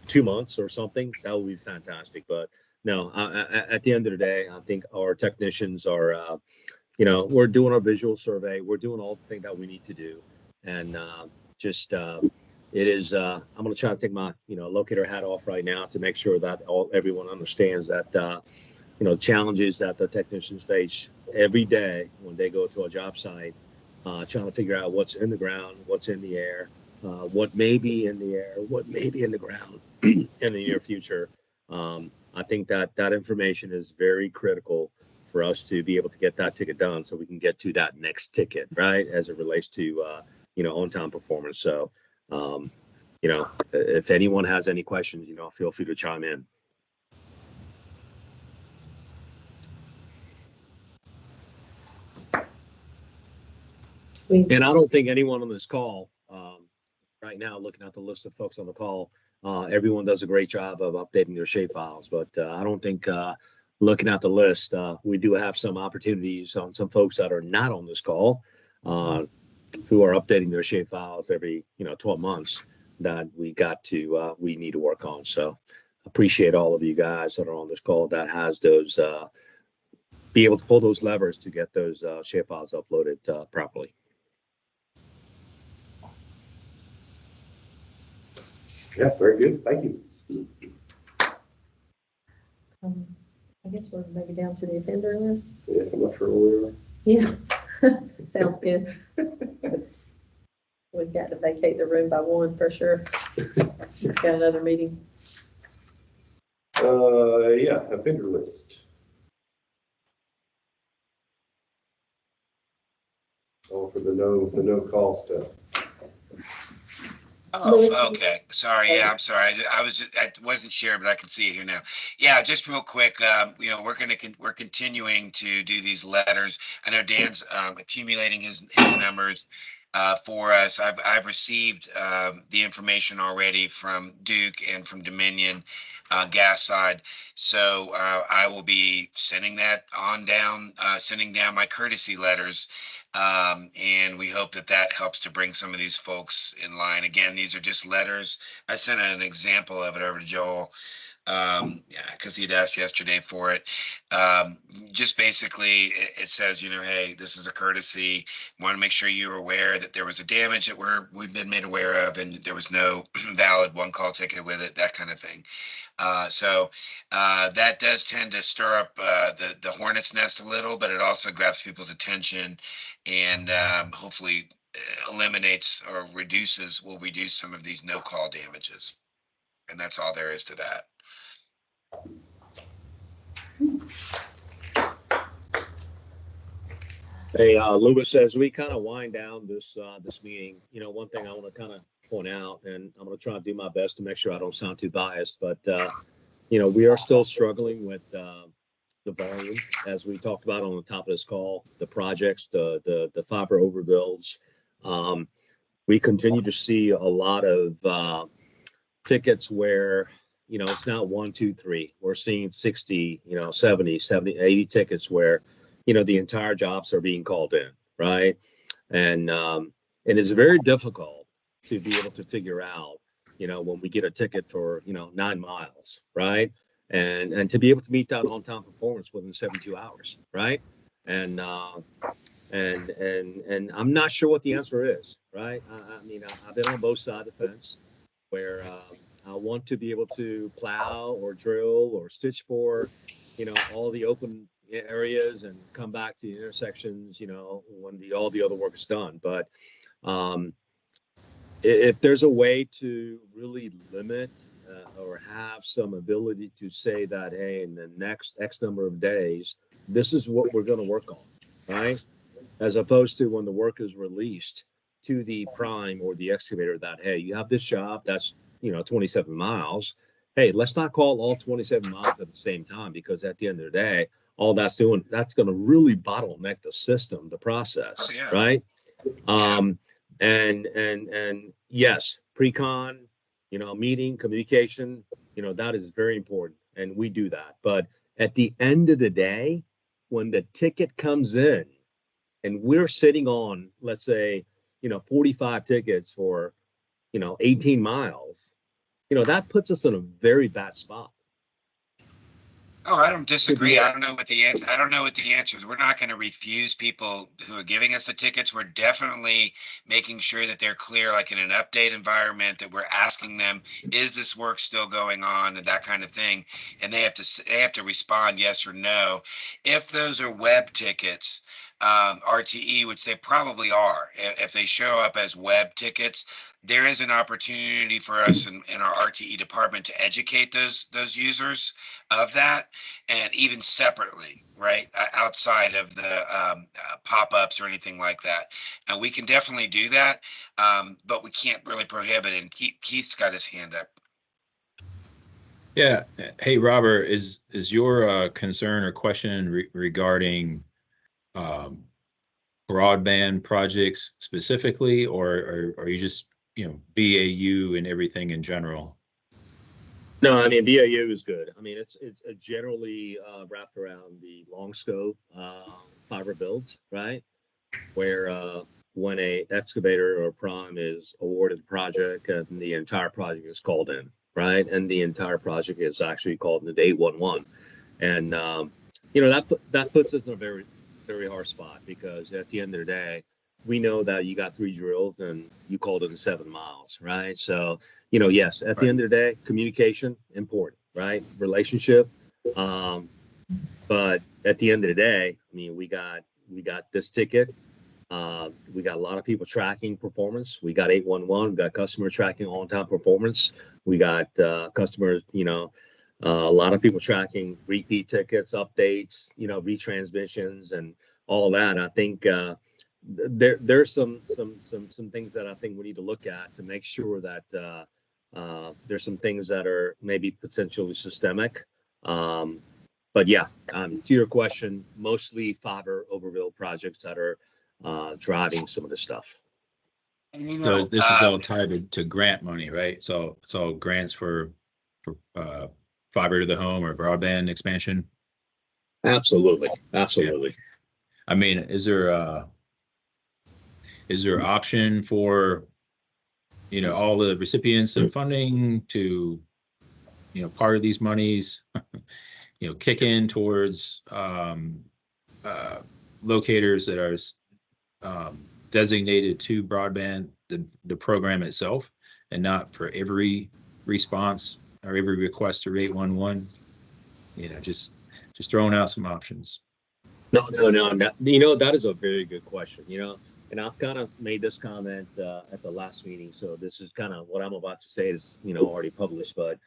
[SPEAKER 9] 2 months or something, that would be fantastic. But no, at the end of the day, I think our technicians are, you know, we're doing our visual survey, we're doing all the things that we need to do, and just it is. I'm going to try to take my, you know, locator hat off right now to make sure that everyone understands that you know, challenges that the technicians face every day when they go to a job site, trying to figure out what's in the ground, what's in the air, what may be in the air, what may be in the ground in the near future. I think that that information is very critical for us to be able to get that ticket done so we can get to that next ticket, right? As it relates to, you know, on-time performance. So, you know, if anyone has any questions, you know, feel free to chime in. And I don't think anyone on this call right now, looking at the list of folks on the call, everyone does a great job of updating their shape files. But I don't think looking at the list, we do have some opportunities on some folks that are not on this call who are updating their shape files every, you know, 12 months that we need to work on. So appreciate all of you guys that are on this call that has those, be able to pull those levers to get those shape files uploaded properly.
[SPEAKER 7] Yeah, very good. Thank you.
[SPEAKER 3] I guess we're maybe down to the offender list.
[SPEAKER 7] Yeah, I'm not sure where we are.
[SPEAKER 3] Yeah, sounds good. We've got to vacate the room by 1 for sure. Got another meeting.
[SPEAKER 7] Yeah, offender list. Oh, for the no call stuff.
[SPEAKER 1] Oh, okay. Sorry. Yeah, I'm sorry. I wasn't sure, but I can see it here now. Yeah, just real quick. You know, we're continuing to do these letters. I know Dan's accumulating his numbers for us. I've received the information already from Duke and from Dominion gas side. So I will be sending that on down, sending down my courtesy letters. And we hope that that helps to bring some of these folks in line. Again, these are just letters. I sent an example of it over to Joel Yeah, because he'd asked yesterday for it. Just basically, it says, hey, this is a courtesy. Want to make sure you're aware that there was a damage that we've been made aware of, and there was no valid one call ticket with it, that kind of thing. So that does tend to stir up the hornet's nest a little, but it also grabs people's attention and hopefully eliminates or will reduce some of these no call damages. And that's all there is to that.
[SPEAKER 9] Hey, Louis, as we kind of wind down this meeting, one thing I want to kind of point out, and I'm going to try to do my best to make sure I don't sound too biased, but we are still struggling with the volume, as we talked about on the top of this call, the projects, the fiber overbuilds. We continue to see a lot of tickets where it's not 1, 2, 3. We're seeing 60, 70, 80 tickets where the entire jobs are being called in, right? And it's very difficult to be able to figure out, when we get a ticket for 9 miles, right? And to be able to meet that on-time performance within 72 hours, right? And I'm not sure what the answer is, right? I've been on both sides of the fence where I want to be able to plow or drill or stitch for, all the open areas and come back to the intersections, when all the other work is done. But if there's a way to really limit or have some ability to say that, hey, in the next X number of days, this is what we're going to work on, right? As opposed to when the work is released to the prime or the excavator that, hey, you have this job that's 27 miles. Hey, let's not call all 27 miles at the same time, because at the end of the day, all that's going to really bottleneck the system, the process, right? And yes, pre-con, meeting, communication, that is very important, and we do that. But at the end of the day, when the ticket comes in and we're sitting on, let's say, 45 tickets for 18 miles, that puts us in a very bad spot.
[SPEAKER 1] Oh, I don't disagree. I don't know what the answer is. We're not going to refuse people who are giving us the tickets. We're definitely making sure that they're clear, like in an update environment, that we're asking them, is this work still going on, and that kind of thing. And they have to respond yes or no. If those are web tickets, RTE, which they probably are, if they show up as web tickets, there is an opportunity for us in our RTE department to educate those users of that, and even separately, right, outside of the pop-ups or anything like that. And we can definitely do that, but we can't really prohibit it. And Keith's got his hand up.
[SPEAKER 5] Yeah. Hey, Robert, is your concern or question regarding broadband projects specifically, or are you just BAU and everything in general?
[SPEAKER 9] No, BAU is good. It's generally wrapped around the long scope fiber builds, right? Where when a excavator or prime is awarded the project, and the entire project is called in, right? And the entire project is actually called into 811, and that puts us in a very, very hard spot, because at the end of the day, we know that you got 3 drills and you called it in 7 miles, right? So, yes, at the end of the day, communication, important, right? Relationship. But at the end of the day, we got this ticket. We got a lot of people tracking performance. We got 811, we got customer tracking on-time performance. We got customers, a lot of people tracking repeat tickets, updates, retransmissions, and all of that. I think there's some things that I think we need to look at to make sure that there's some things that are maybe potentially systemic. But yeah, to your question, mostly fiber overbuild projects that are driving some of this stuff.
[SPEAKER 1] And
[SPEAKER 5] So this is all tied to grant money, right? So it's all grants for fiber to the home or broadband expansion.
[SPEAKER 9] Absolutely.
[SPEAKER 5] Yeah. Is there option for all the recipients of funding to part of these monies, kick in towards locators that are designated to broadband, the program itself, and not for every response or every request through 811. Just throwing out some options.
[SPEAKER 9] No. That is a very good question. And I've kind of made this comment at the last meeting. So this is kind of what I'm about to say is, already published. But,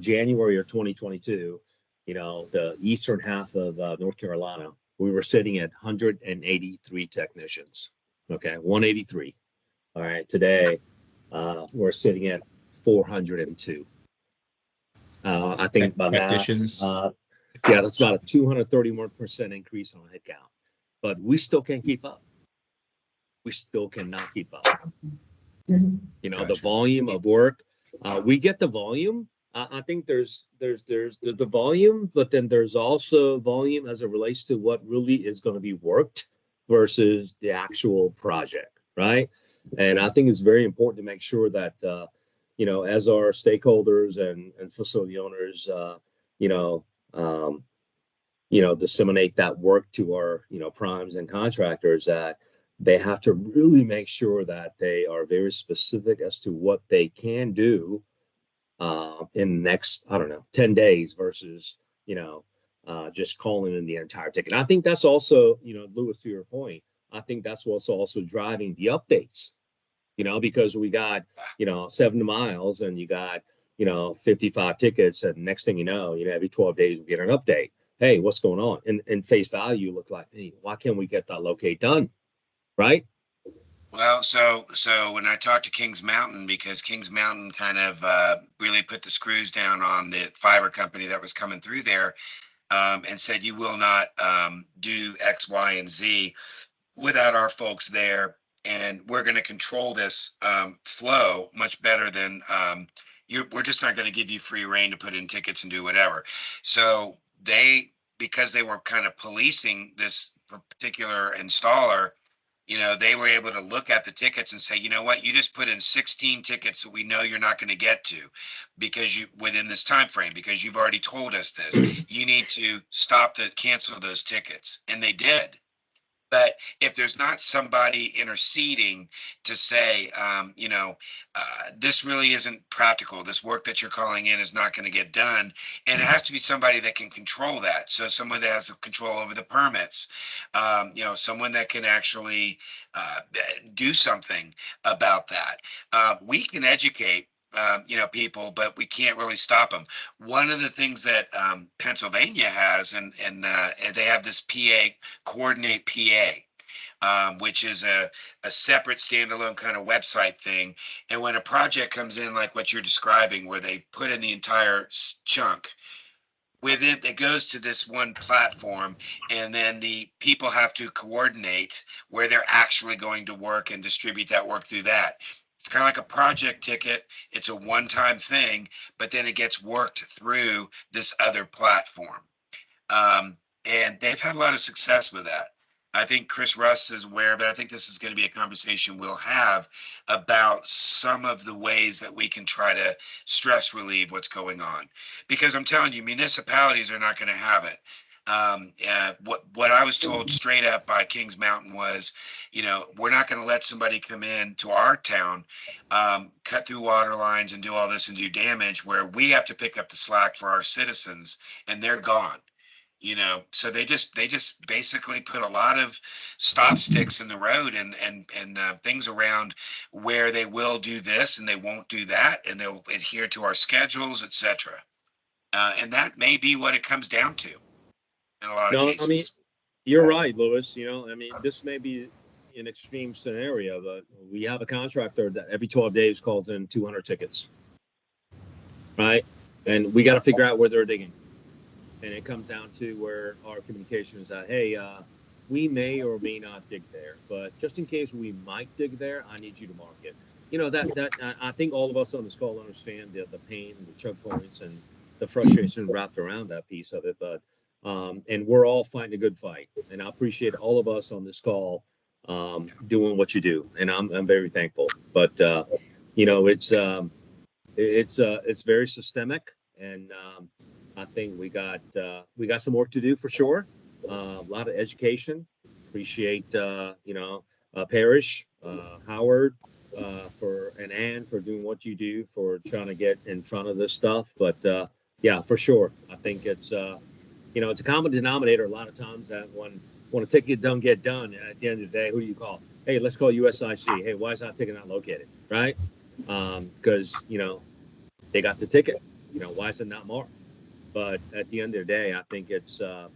[SPEAKER 9] January of 2022, the eastern half of North Carolina, we were sitting at 183 technicians. Okay, 183. All right, today we're sitting at 402. I think by
[SPEAKER 5] Technicians.
[SPEAKER 9] math, that's about a 231% increase on headcount. But we still can't keep up. We still cannot keep up.
[SPEAKER 5] Gotcha.
[SPEAKER 9] The volume of work, we get the volume. I think there's the volume, but then there's also volume as it relates to what really is going to be worked versus the actual project, right? And I think it's very important to make sure that as our stakeholders and facility owners, disseminate that work to our primes and contractors, that they have to really make sure that they are very specific as to what they can do in the next, 10 days versus, just calling in the entire ticket. I think that's also, Louis, to your point, I think that's what's also driving the updates, because we got, 7 miles and you got, 55 tickets. And next thing you know, every 12 days we get an update. Hey, what's going on? And face value look like, hey, why can't we get that locate done? Right?
[SPEAKER 1] Well, so when I talked to Kings Mountain, because Kings Mountain kind of really put the screws down on the fiber company that was coming through there, and said, you will not do X, Y, and Z without our folks there. And we're going to control this flow much better than we're just not going to give you free reign to put in tickets and do whatever. So because they were kind of policing this particular installer, they were able to look at the tickets and say, you know what, you just put in 16 tickets that we know you're not going to get to because within this time frame, because you've already told us this. You need to cancel those tickets. And they did. But if there's not somebody interceding to say, this really isn't practical, this work that you're calling in is not going to get done, and it has to be somebody that can control that. So someone that has control over the permits, someone that can actually do something about that. We can educate people, but we can't really stop them. One of the things that Pennsylvania has, and they have this Coordinate PA, which is a separate standalone kind of website thing. And when a project comes in like what you're describing, where they put in the entire chunk, with it goes to this one platform, and then the people have to coordinate where they're actually going to work and distribute that work through that. It's kind of like a project ticket. It's a one-time thing, but then it gets worked through this other platform. And they've had a lot of success with that. I think Chris Russ is aware, but I think this is going to be a conversation we'll have about some of the ways that we can try to stress relieve what's going on. Because I'm telling you, municipalities are not going to have it. What I was told straight up by Kings Mountain was, we're not going to let somebody come in to our town, cut through water lines and do all this and do damage where we have to pick up the slack for our citizens, and they're gone. So they just basically put a lot of stop sticks in the road and things around where they will do this and they won't do that, and they'll adhere to our schedules, etc. And that may be what it comes down to in a lot of cases.
[SPEAKER 9] I mean, you're right, Louis. This may be an extreme scenario, but we have a contractor that every 12 days calls in 200 tickets, right? And we got to figure out where they're digging. And it comes down to where our communication is at, hey, we may or may not dig there, but just in case we might dig there, I need you to mark it. I think all of us on this call understand the pain, the choke points, and the frustration wrapped around that piece of it. But and we're all fighting a good fight, and I appreciate all of us on this call doing what you do, and I'm very thankful. But it's very systemic. And I think we got some work to do for sure. A lot of education. Appreciate Parrish, Howard, and Ann for doing what you do for trying to get in front of this stuff. But yeah, for sure, I think it's it's a common denominator a lot of times that when a ticket don't get done, at the end of the day, who do you call? Hey, let's call USIC. Hey, why is that ticket not located? Right? Because they got the ticket. Why is it not marked? But at the end of the day, I think it's I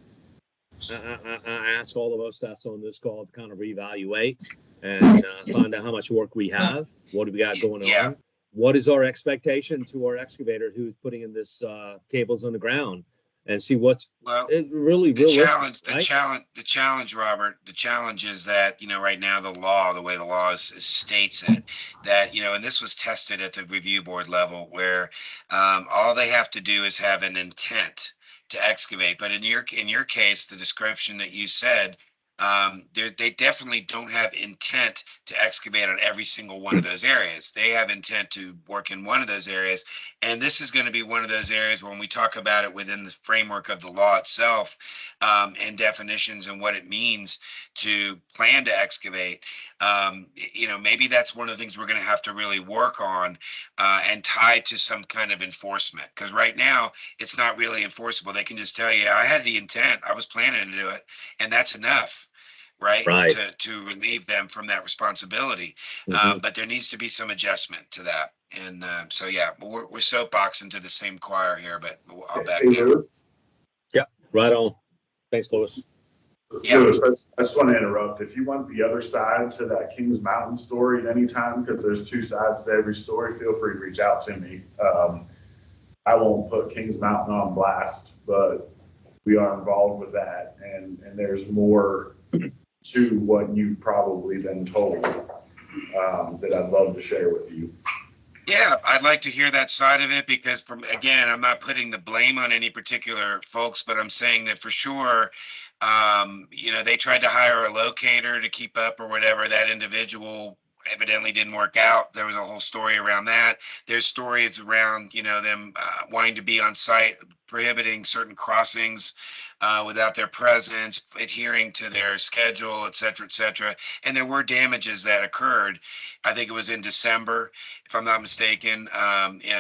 [SPEAKER 9] ask all of us that's on this call to kind of reevaluate and find out how much work we have. What do we got going on? What is our expectation to our excavator who's putting in this cables on the ground, and see what's really realistic.
[SPEAKER 1] The challenge, Robert, the challenge is that, right now the way the law states it, that, and this was tested at the review board level where all they have to do is have an intent to excavate. But in your case, the description that you said, they definitely don't have intent to excavate on every single one of those areas. They have intent to work in one of those areas. And this is going to be one of those areas when we talk about it within the framework of the law itself, and definitions and what it means to plan to excavate. Maybe that's one of the things we're going to have to really work on and tie to some kind of enforcement. Because right now it's not really enforceable. They can just tell you, I had the intent, I was planning to do it, and that's enough. Right. To relieve them from that responsibility. But there needs to be some adjustment to that. And so, yeah, we're soapboxing to the same choir here, but I'll back you.
[SPEAKER 9] Yeah, right on. Thanks, Louis.
[SPEAKER 4] Yeah. Louis, I just want to interrupt. If you want the other side to that Kings Mountain story at any time, because there's two sides to every story, feel free to reach out to me. I won't put Kings Mountain on blast, but we are involved with that, and there's more to what you've probably been told that I'd love to share with you.
[SPEAKER 1] Yeah, I'd like to hear that side of it because again, I'm not putting the blame on any particular folks, but I'm saying that for sure, they tried to hire a locator to keep up or whatever. That individual evidently didn't work out. There was a whole story around that. There's stories around, them wanting to be on site, prohibiting certain crossings without their presence, adhering to their schedule, et cetera, and there were damages that occurred. I think it was in December, if I'm not mistaken.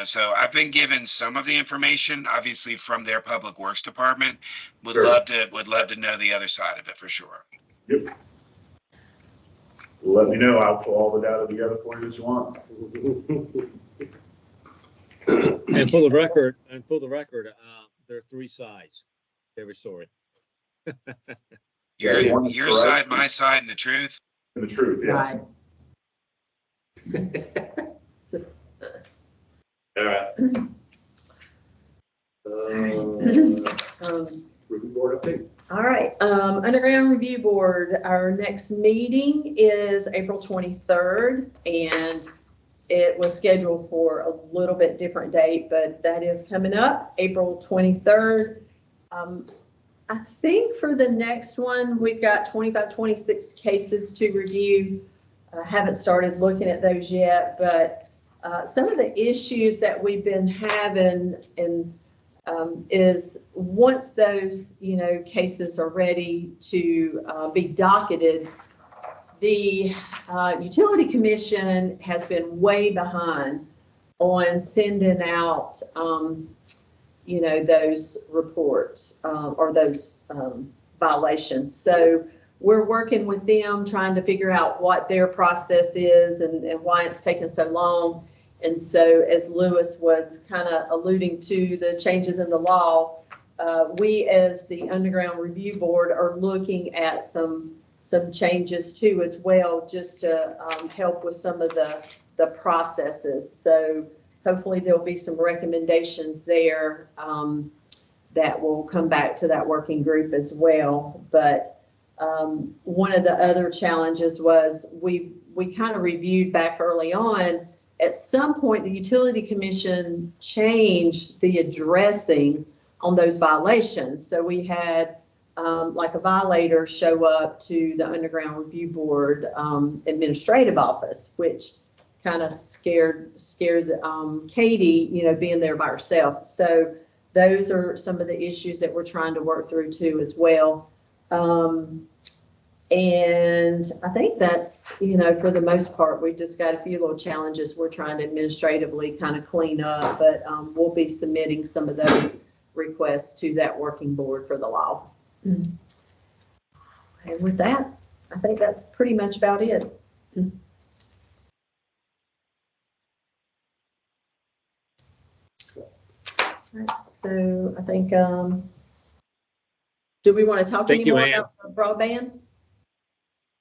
[SPEAKER 1] So I've been given some of the information, obviously from their public works department. Would love to know the other side of it for sure.
[SPEAKER 4] Yep. Let me know. I'll pull all the data together for you that you want.
[SPEAKER 9] And for the record, there are three sides to every story.
[SPEAKER 1] Your side, my side, and the truth.
[SPEAKER 4] And the truth, yeah.
[SPEAKER 3] Right.
[SPEAKER 7] All right. Review board update.
[SPEAKER 3] All right, Underground Review Board, our next meeting is April 23rd, and it was scheduled for a little bit different date, but that is coming up, April 23rd. I think for the next one, we've got 25, 26 cases to review. I haven't started looking at those yet, but some of the issues that we've been having is once those, cases are ready to be docketed, the Utility Commission has been way behind on sending out, those reports or those violations. So we're working with them, trying to figure out what their process is and why it's taken so long. And so as Louis was kind of alluding to the changes in the law, we as the Underground Review Board are looking at some changes too as well, just to help with some of the processes. So hopefully there'll be some recommendations there that will come back to that working group as well. But one of the other challenges was we kind of reviewed back early on. At some point, the Utility Commission changed the addressing on those violations. So we had like a violator show up to the Underground Review Board administrative office, which kind of scared Katie, you know, being there by herself. So those are some of the issues that we're trying to work through too as well. And I think that's, you know, for the most part, we've just got a few little challenges we're trying to administratively kind of clean up, but we'll be submitting some of those requests to that working board for the law. And with that, I think that's pretty much about it. Right, so I think, do we want to talk
[SPEAKER 9] Thank you,
[SPEAKER 3] anymore
[SPEAKER 9] Ann.
[SPEAKER 3] about the broadband?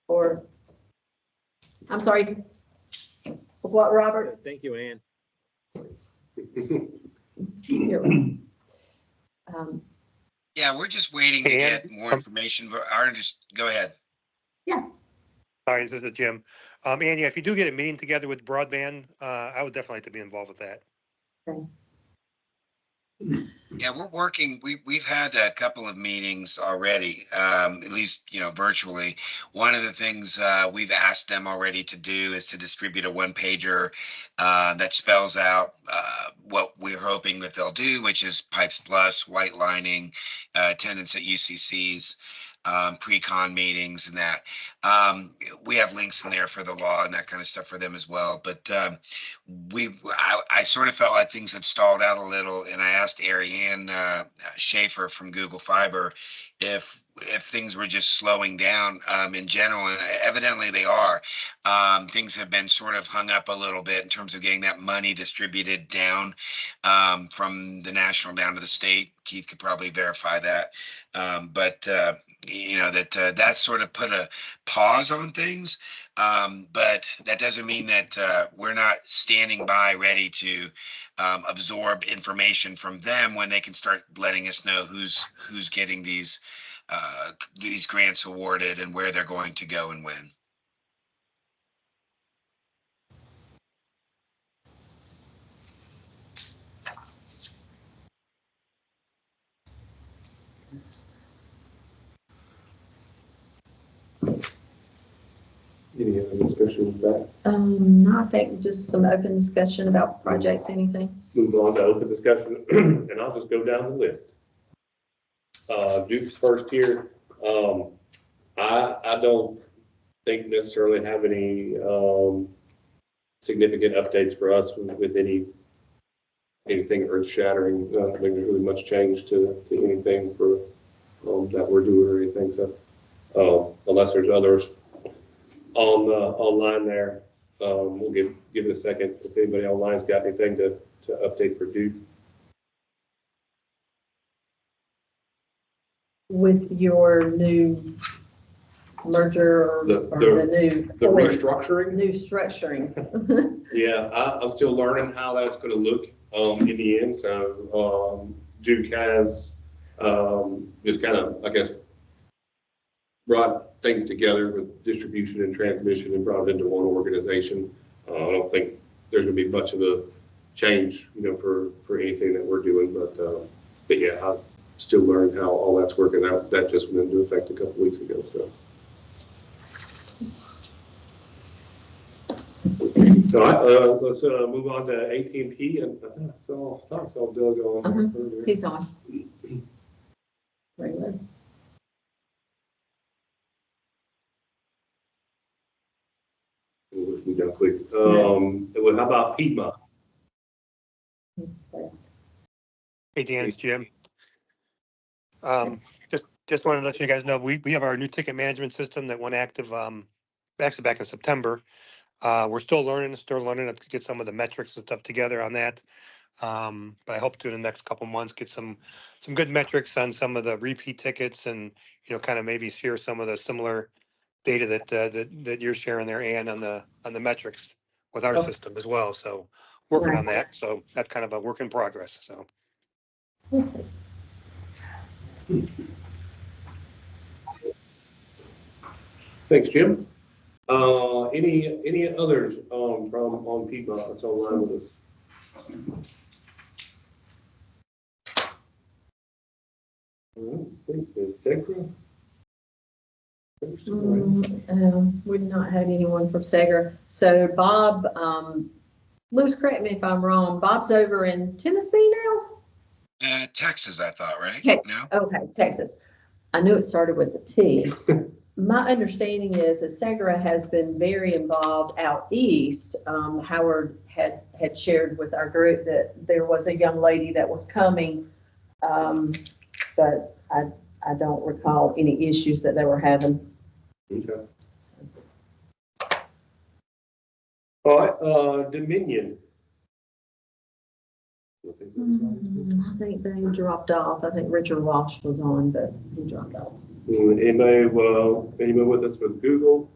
[SPEAKER 3] Or, I'm sorry, what, Robert?
[SPEAKER 9] Thank you, Ann.
[SPEAKER 1] Yeah, we're just waiting to
[SPEAKER 6] And-
[SPEAKER 1] get more information. Aaron, just go ahead.
[SPEAKER 6] Sorry, this is Jim. And yeah, if you do get a meeting together with broadband, I would definitely like to be involved with that.
[SPEAKER 3] Okay.
[SPEAKER 1] Yeah, we're working. We've had a couple of meetings already, at least, you know, virtually. One of the things we've asked them already to do is to distribute a one-pager that spells out what we're hoping that they'll do, which is Pipes Plus, white lining, attendance at UCCs, pre-con meetings, and that. We have links in there for the law and that kind of stuff for them as well. But I sort of felt like things had stalled out a little, and I asked Ariane Schaefer from Google Fiber if things were just slowing down in general, and evidently they are. Things have been sort of hung up a little bit in terms of getting that money distributed down from the national down to the state. Keith could probably verify that. But you know, that sort of put a pause on things. But that doesn't mean that we're not standing by ready to absorb information from them when they can start letting us know who's getting these grants awarded and where they're going to go and when.
[SPEAKER 7] Any other discussion with that?
[SPEAKER 3] I think just some open discussion about projects, anything.
[SPEAKER 7] Move on to open discussion, and I'll just go down the list. Duke's first here. I don't think necessarily have any significant updates for us with anything earth shattering. I don't think there's really much change to anything for that we're doing or anything. So unless there's others on online there, we'll give it a second if anybody online's got anything to update for Duke.
[SPEAKER 3] With your new merger or
[SPEAKER 7] The
[SPEAKER 3] new
[SPEAKER 7] restructuring.
[SPEAKER 3] new structuring.
[SPEAKER 7] Yeah, I'm still learning how that's going to look in the end. So Duke has just kind of, I guess, brought things together with distribution and transmission and brought it into one organization. I don't think there's going to be much of a change, you know, for anything that we're doing. But yeah, I'm still learning how all that's working out. That just went into effect a couple weeks ago. So. All right, let's move on to AT&T, and I saw Doug on.
[SPEAKER 3] He's on. Very well.
[SPEAKER 7] We'll just be done quick. Well, how about Piedmont?
[SPEAKER 6] Hey, Dan, it's Jim. Just wanted to let you guys know, we have our new ticket management system that went active, actually back in September. We're still learning to get some of the metrics and stuff together on that. But I hope to in the next couple months get some good metrics on some of the repeat tickets and, you know, kind of maybe share some of the similar data that you're sharing there, Ann, on the metrics with our system as well. So working on that. So that's kind of a work in progress. So.
[SPEAKER 7] Thanks, Jim. Any others from on Piedmont that's online with us? All right, I think the Secra.
[SPEAKER 3] We've not had anyone from Sager. So Bob, Lewis, correct me if I'm wrong, Bob's over in Tennessee now?
[SPEAKER 1] Texas, I thought, right?
[SPEAKER 3] Texas.
[SPEAKER 1] No?
[SPEAKER 3] Okay, Texas. I knew it started with a T. My understanding is that Sagra has been very involved out east. Howard had shared with our group that there was a young lady that was coming, but I don't recall any issues that they were having.
[SPEAKER 7] Okay. All right, Dominion.
[SPEAKER 3] I think they dropped off. I think Richard Walsh was on, but he dropped off.
[SPEAKER 7] Anybody with us with Google?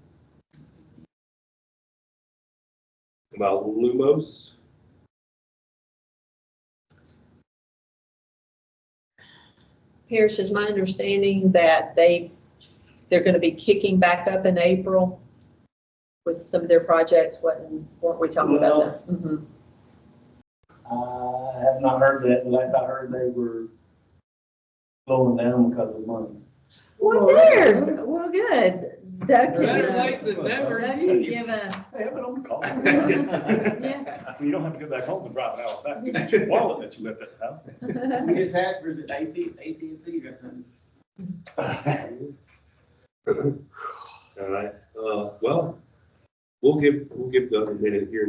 [SPEAKER 7] About Lumos?
[SPEAKER 3] Parrish, is my understanding that they're going to be kicking back up in April with some of their projects. Weren't we talking about that? Mm-hmm.
[SPEAKER 10] I have not heard that. The last I heard, they were slowing down because of money.
[SPEAKER 3] Well, good. Doug can give a.
[SPEAKER 4] Hey, I've been on the call.
[SPEAKER 3] Yeah.
[SPEAKER 4] You don't have to go back home and drive an hour back. It's your wallet that you left at the house.
[SPEAKER 10] We just asked for the AT&T or something.
[SPEAKER 7] All right, well, we'll give Doug a minute here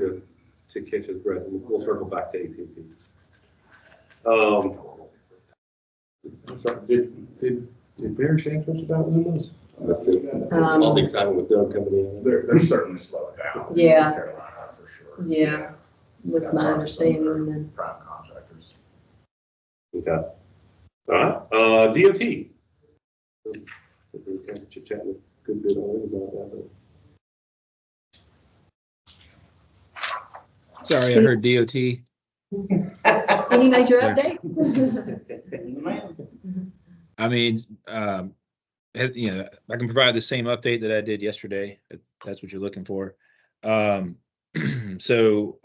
[SPEAKER 7] to catch his breath, and we'll circle back to AT&T. Sorry, did Bear Shanks us about Lumos? That's it. I'll be excited with Doug coming in.
[SPEAKER 4] They're certainly slowing down.
[SPEAKER 3] Yeah.
[SPEAKER 4] North Carolina, for sure.
[SPEAKER 3] Yeah, was my understanding.
[SPEAKER 4] Prime contractors.
[SPEAKER 7] Okay. All right, DOT. We kind of chit-chatting a good bit already about that.
[SPEAKER 5] Sorry, I heard DOT.
[SPEAKER 3] Any major
[SPEAKER 5] Sorry.
[SPEAKER 3] updates?
[SPEAKER 5] I mean, I can provide the same update that I did yesterday, if that's what you're looking for. So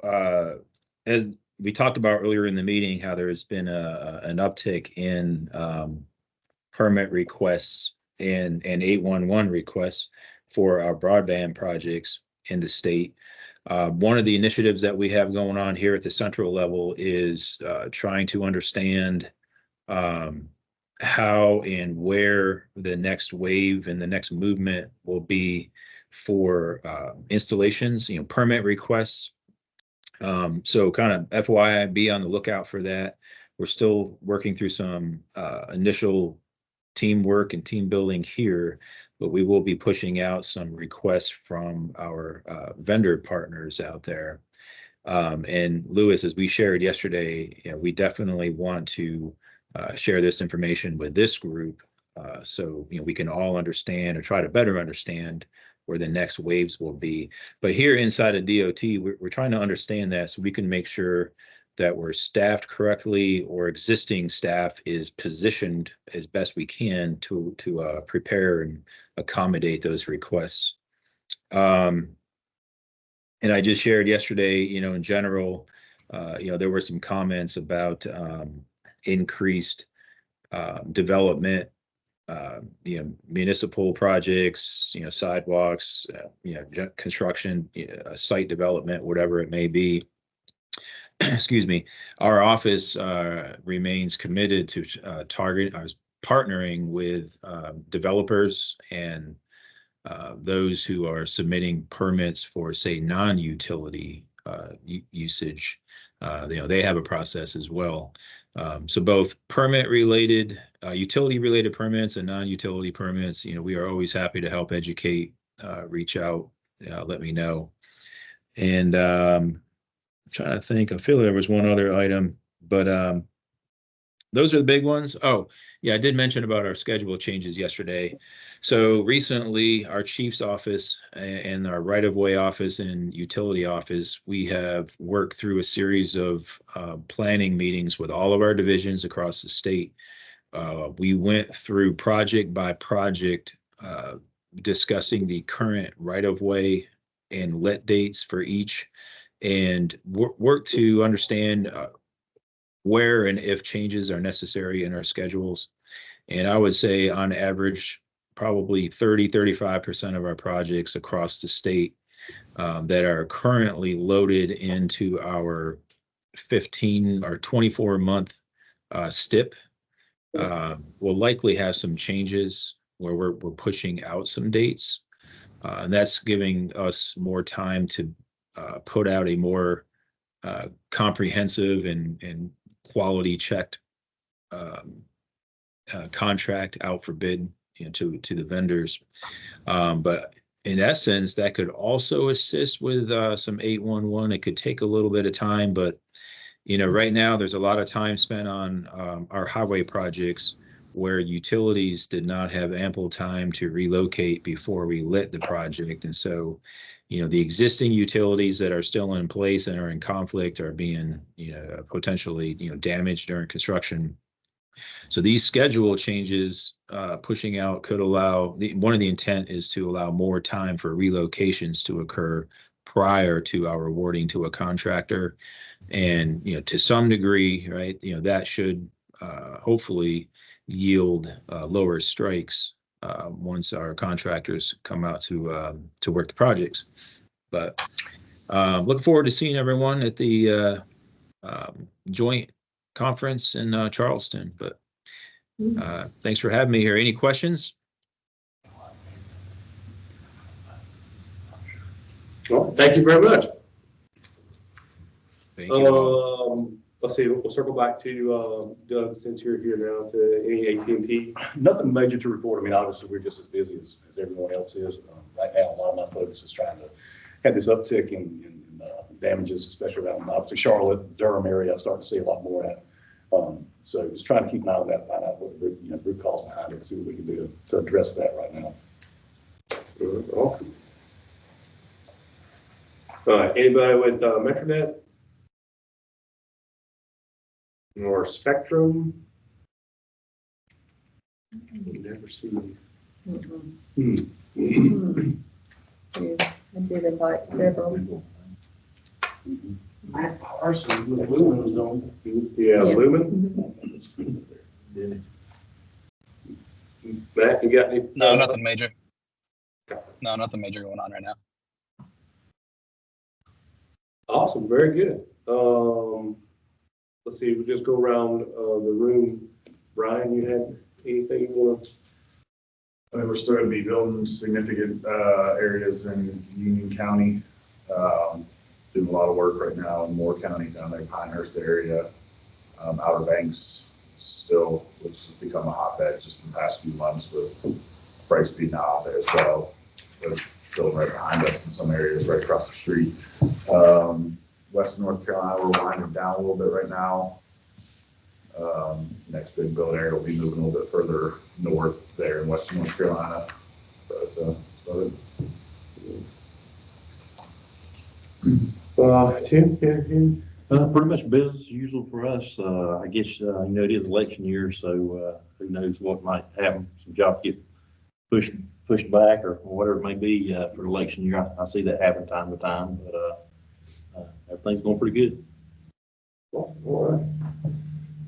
[SPEAKER 5] as we talked about earlier in the meeting, how there's been an uptick in permit requests and 811 requests for our broadband projects in the state. One of the initiatives that we have going on here at the central level is trying to understand how and where the next wave and the next movement will be for installations, permit requests. So kind of FYI, be on the lookout for that. We're still working through some initial teamwork and team building here, but we will be pushing out some requests from our vendor partners out there. And Lewis, as we shared yesterday, we definitely want to share this information with this group so we can all understand or try to better understand where the next waves will be. But here inside of DOT, we're trying to understand that so we can make sure that we're staffed correctly or existing staff is positioned as best we can to prepare and accommodate those requests. And I just shared yesterday, in general, there were some comments about increased development, municipal projects, sidewalks, construction, site development, whatever it may be. Excuse me. Our office remains committed to partnering with developers and those who are submitting permits for, say, non-utility usage. They have a process as well. So both permit-related, utility-related permits and non-utility permits, we are always happy to help educate, reach out, let me know. And I'm trying to think, I feel there was one other item, but those are the big ones. Oh, yeah, I did mention about our schedule changes yesterday. So recently, our chief's office and our right-of-way office and utility office, we have worked through a series of planning meetings with all of our divisions across the state. We went through project by project, discussing the current right-of-way and let dates for each, and work to understand where and if changes are necessary in our schedules. And I would say on average, probably 35% of our projects across the state that are currently loaded into our 15 or 24-month STIP. We'll likely have some changes where we're pushing out some dates. And that's giving us more time to put out a more comprehensive and quality checked contract out for bid, to the vendors. But in essence, that could also assist with some 811. It could take a little bit of time, but right now there's a lot of time spent on our highway projects where utilities did not have ample time to relocate before we lit the project. And so, the existing utilities that are still in place and are in conflict are being, potentially, damaged during construction. So these schedule changes, pushing out could allow, one of the intent is to allow more time for relocations to occur prior to our awarding to a contractor. And, to some degree, right, that should hopefully yield lower strikes once our contractors come out to work the projects. But look forward to seeing everyone at the joint conference in Charleston. But thanks for having me here. Any questions?
[SPEAKER 7] Well, thank you very much.
[SPEAKER 5] Thank you.
[SPEAKER 7] Let's see, we'll circle back to Doug, since you're here now, to any AT&T.
[SPEAKER 4] Nothing major to report. I mean, obviously, we're just as busy as everyone else is. Right now, a lot of my focus is trying to have this uptick in damages, especially around, obviously, Charlotte, Durham area. I'm starting to see a lot more at. So just trying to keep an eye on that, find out what the root cause behind it, see what we can do to address that right now.
[SPEAKER 7] Awesome. All right, anybody with Metronet? Or Spectrum? Never seen.
[SPEAKER 3] Yeah, I did invite several.
[SPEAKER 10] Matt Parsons with Lumen was on.
[SPEAKER 7] Yeah,
[SPEAKER 3] Yeah.
[SPEAKER 7] Lumen. Matt, you got any?
[SPEAKER 8] No, nothing major. No, nothing major going on right now.
[SPEAKER 7] Awesome, very good. Let's see, we'll just go around the room. Brian, you had anything you want to?
[SPEAKER 4] I mean, we're still going to be building significant areas in Union County. Doing a lot of work right now in Moore County, down there, Pinehurst area. Outer Banks still, which has become a hotbed just in the past few months with freight speed now out there as well. They're building right behind us in some areas right across the street. Western North Carolina, we're winding down a little bit right now. Next big build area will be moving a little bit further north there in Western North Carolina. But
[SPEAKER 7] Tim?
[SPEAKER 10] Pretty much business as usual for us. I guess, it is election year, so who knows what might happen. Some jobs get pushed back or whatever it may be for election year. I see that happen time to time, but everything's going pretty good.
[SPEAKER 7] All right.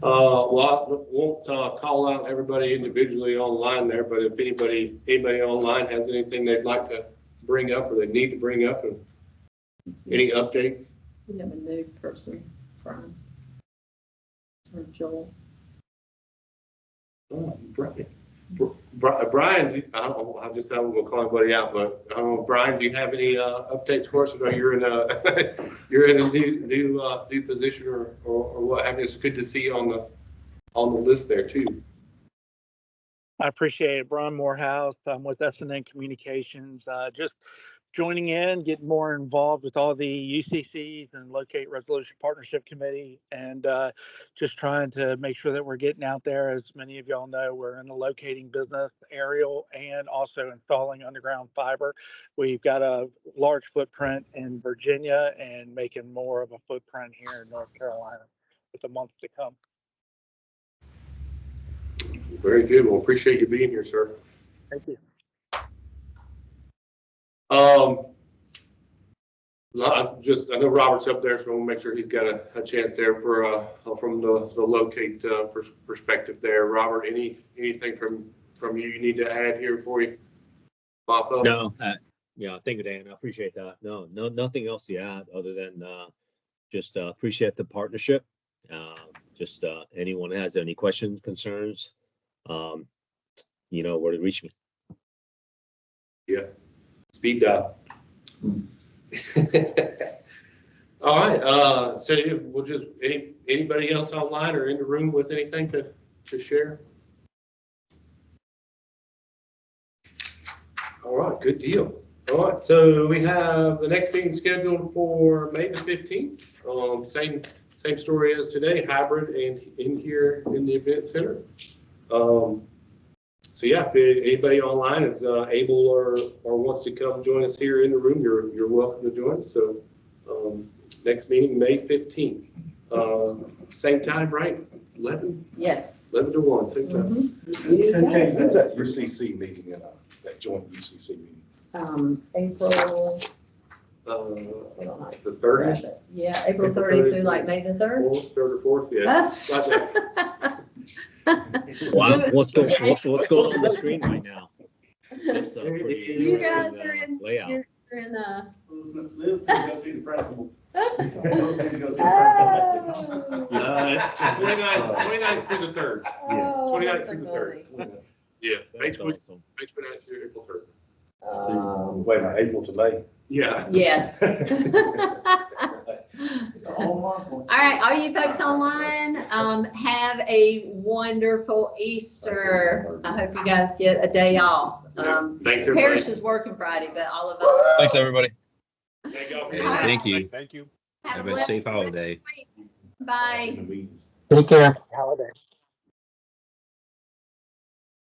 [SPEAKER 7] Well, I won't call out everybody individually online there, but if anybody online has anything they'd like to bring up or they need to bring up, and any updates?
[SPEAKER 3] We have a new person, Brian. Or Joel.
[SPEAKER 7] Oh, Brian, I don't know, I'm gonna call anybody out, but I don't know, Brian, do you have any updates for us? Or you're in a new position or what have you? It's good to see you on the list there too.
[SPEAKER 11] I appreciate it. Brian Morehouse. I'm with S&N Communications. Just joining in, getting more involved with all the UCCs and Locate Resolution Partnership Committee, and just trying to make sure that we're getting out there. As many of y'all know, we're in the locating business, aerial, and also installing underground fiber. We've got a large footprint in Virginia and making more of a footprint here in North Carolina with the months to come.
[SPEAKER 7] Very good. Well, appreciate you being here, sir.
[SPEAKER 11] Thank you.
[SPEAKER 7] I know Robert's up there, so we'll make sure he's got a chance there for from the locate perspective there. Robert, anything from from you need to add here before you pop up?
[SPEAKER 9] No, yeah, thank you, Dan. I appreciate that. No, nothing else to add other than just appreciate the partnership. Just anyone has any questions, concerns, you know where to reach me.
[SPEAKER 7] Yeah, speed dial. All right, so we'll just, anybody else online or in the room with anything to share? All right, good deal. All right, so we have the next meeting scheduled for May the 15th. Same story as today, hybrid and in here in the event center. So yeah, if anybody online is able or wants to come join us here in the room, you're welcome to join us. So next meeting, May 15th. Same time, right? 11?
[SPEAKER 3] Yes.
[SPEAKER 7] 11 to 1, same time.
[SPEAKER 3] Mhm.
[SPEAKER 4] That's that UCC meeting, that joint UCC meeting.
[SPEAKER 3] April,
[SPEAKER 7] The 30th?
[SPEAKER 3] yeah, April 30th through like May the 3rd.
[SPEAKER 7] 4th, 3rd or 4th, yeah.
[SPEAKER 9] Wow, what's going on the screen right now? That's a pretty
[SPEAKER 3] You guys
[SPEAKER 9] interesting
[SPEAKER 3] are in,
[SPEAKER 9] layout.
[SPEAKER 3] you're in,
[SPEAKER 4] Liv, go see the principal.
[SPEAKER 3] oh.
[SPEAKER 7] 29th through the 3rd.
[SPEAKER 3] Oh,
[SPEAKER 7] 29th
[SPEAKER 3] that's
[SPEAKER 7] through the
[SPEAKER 3] so
[SPEAKER 7] 3rd.
[SPEAKER 3] funny.
[SPEAKER 7] Yeah,
[SPEAKER 9] That's
[SPEAKER 7] Facebook,
[SPEAKER 9] awesome.
[SPEAKER 7] Facebook night through April 3rd.
[SPEAKER 4] Wait a minute, April to May.
[SPEAKER 7] Yeah.
[SPEAKER 3] Yes. All right, all you folks online, have a wonderful Easter. I hope you guys get a day off.
[SPEAKER 7] Thanks, everybody.
[SPEAKER 3] Parrish is working Friday, but all of us.
[SPEAKER 8] Thanks, everybody.
[SPEAKER 7] Thank y'all.
[SPEAKER 5] Thank you.
[SPEAKER 6] Thank you.
[SPEAKER 5] Have a
[SPEAKER 3] blessed
[SPEAKER 5] safe
[SPEAKER 3] rest of the
[SPEAKER 5] holiday.
[SPEAKER 3] week. Bye.
[SPEAKER 8] Take care.
[SPEAKER 11] Holiday.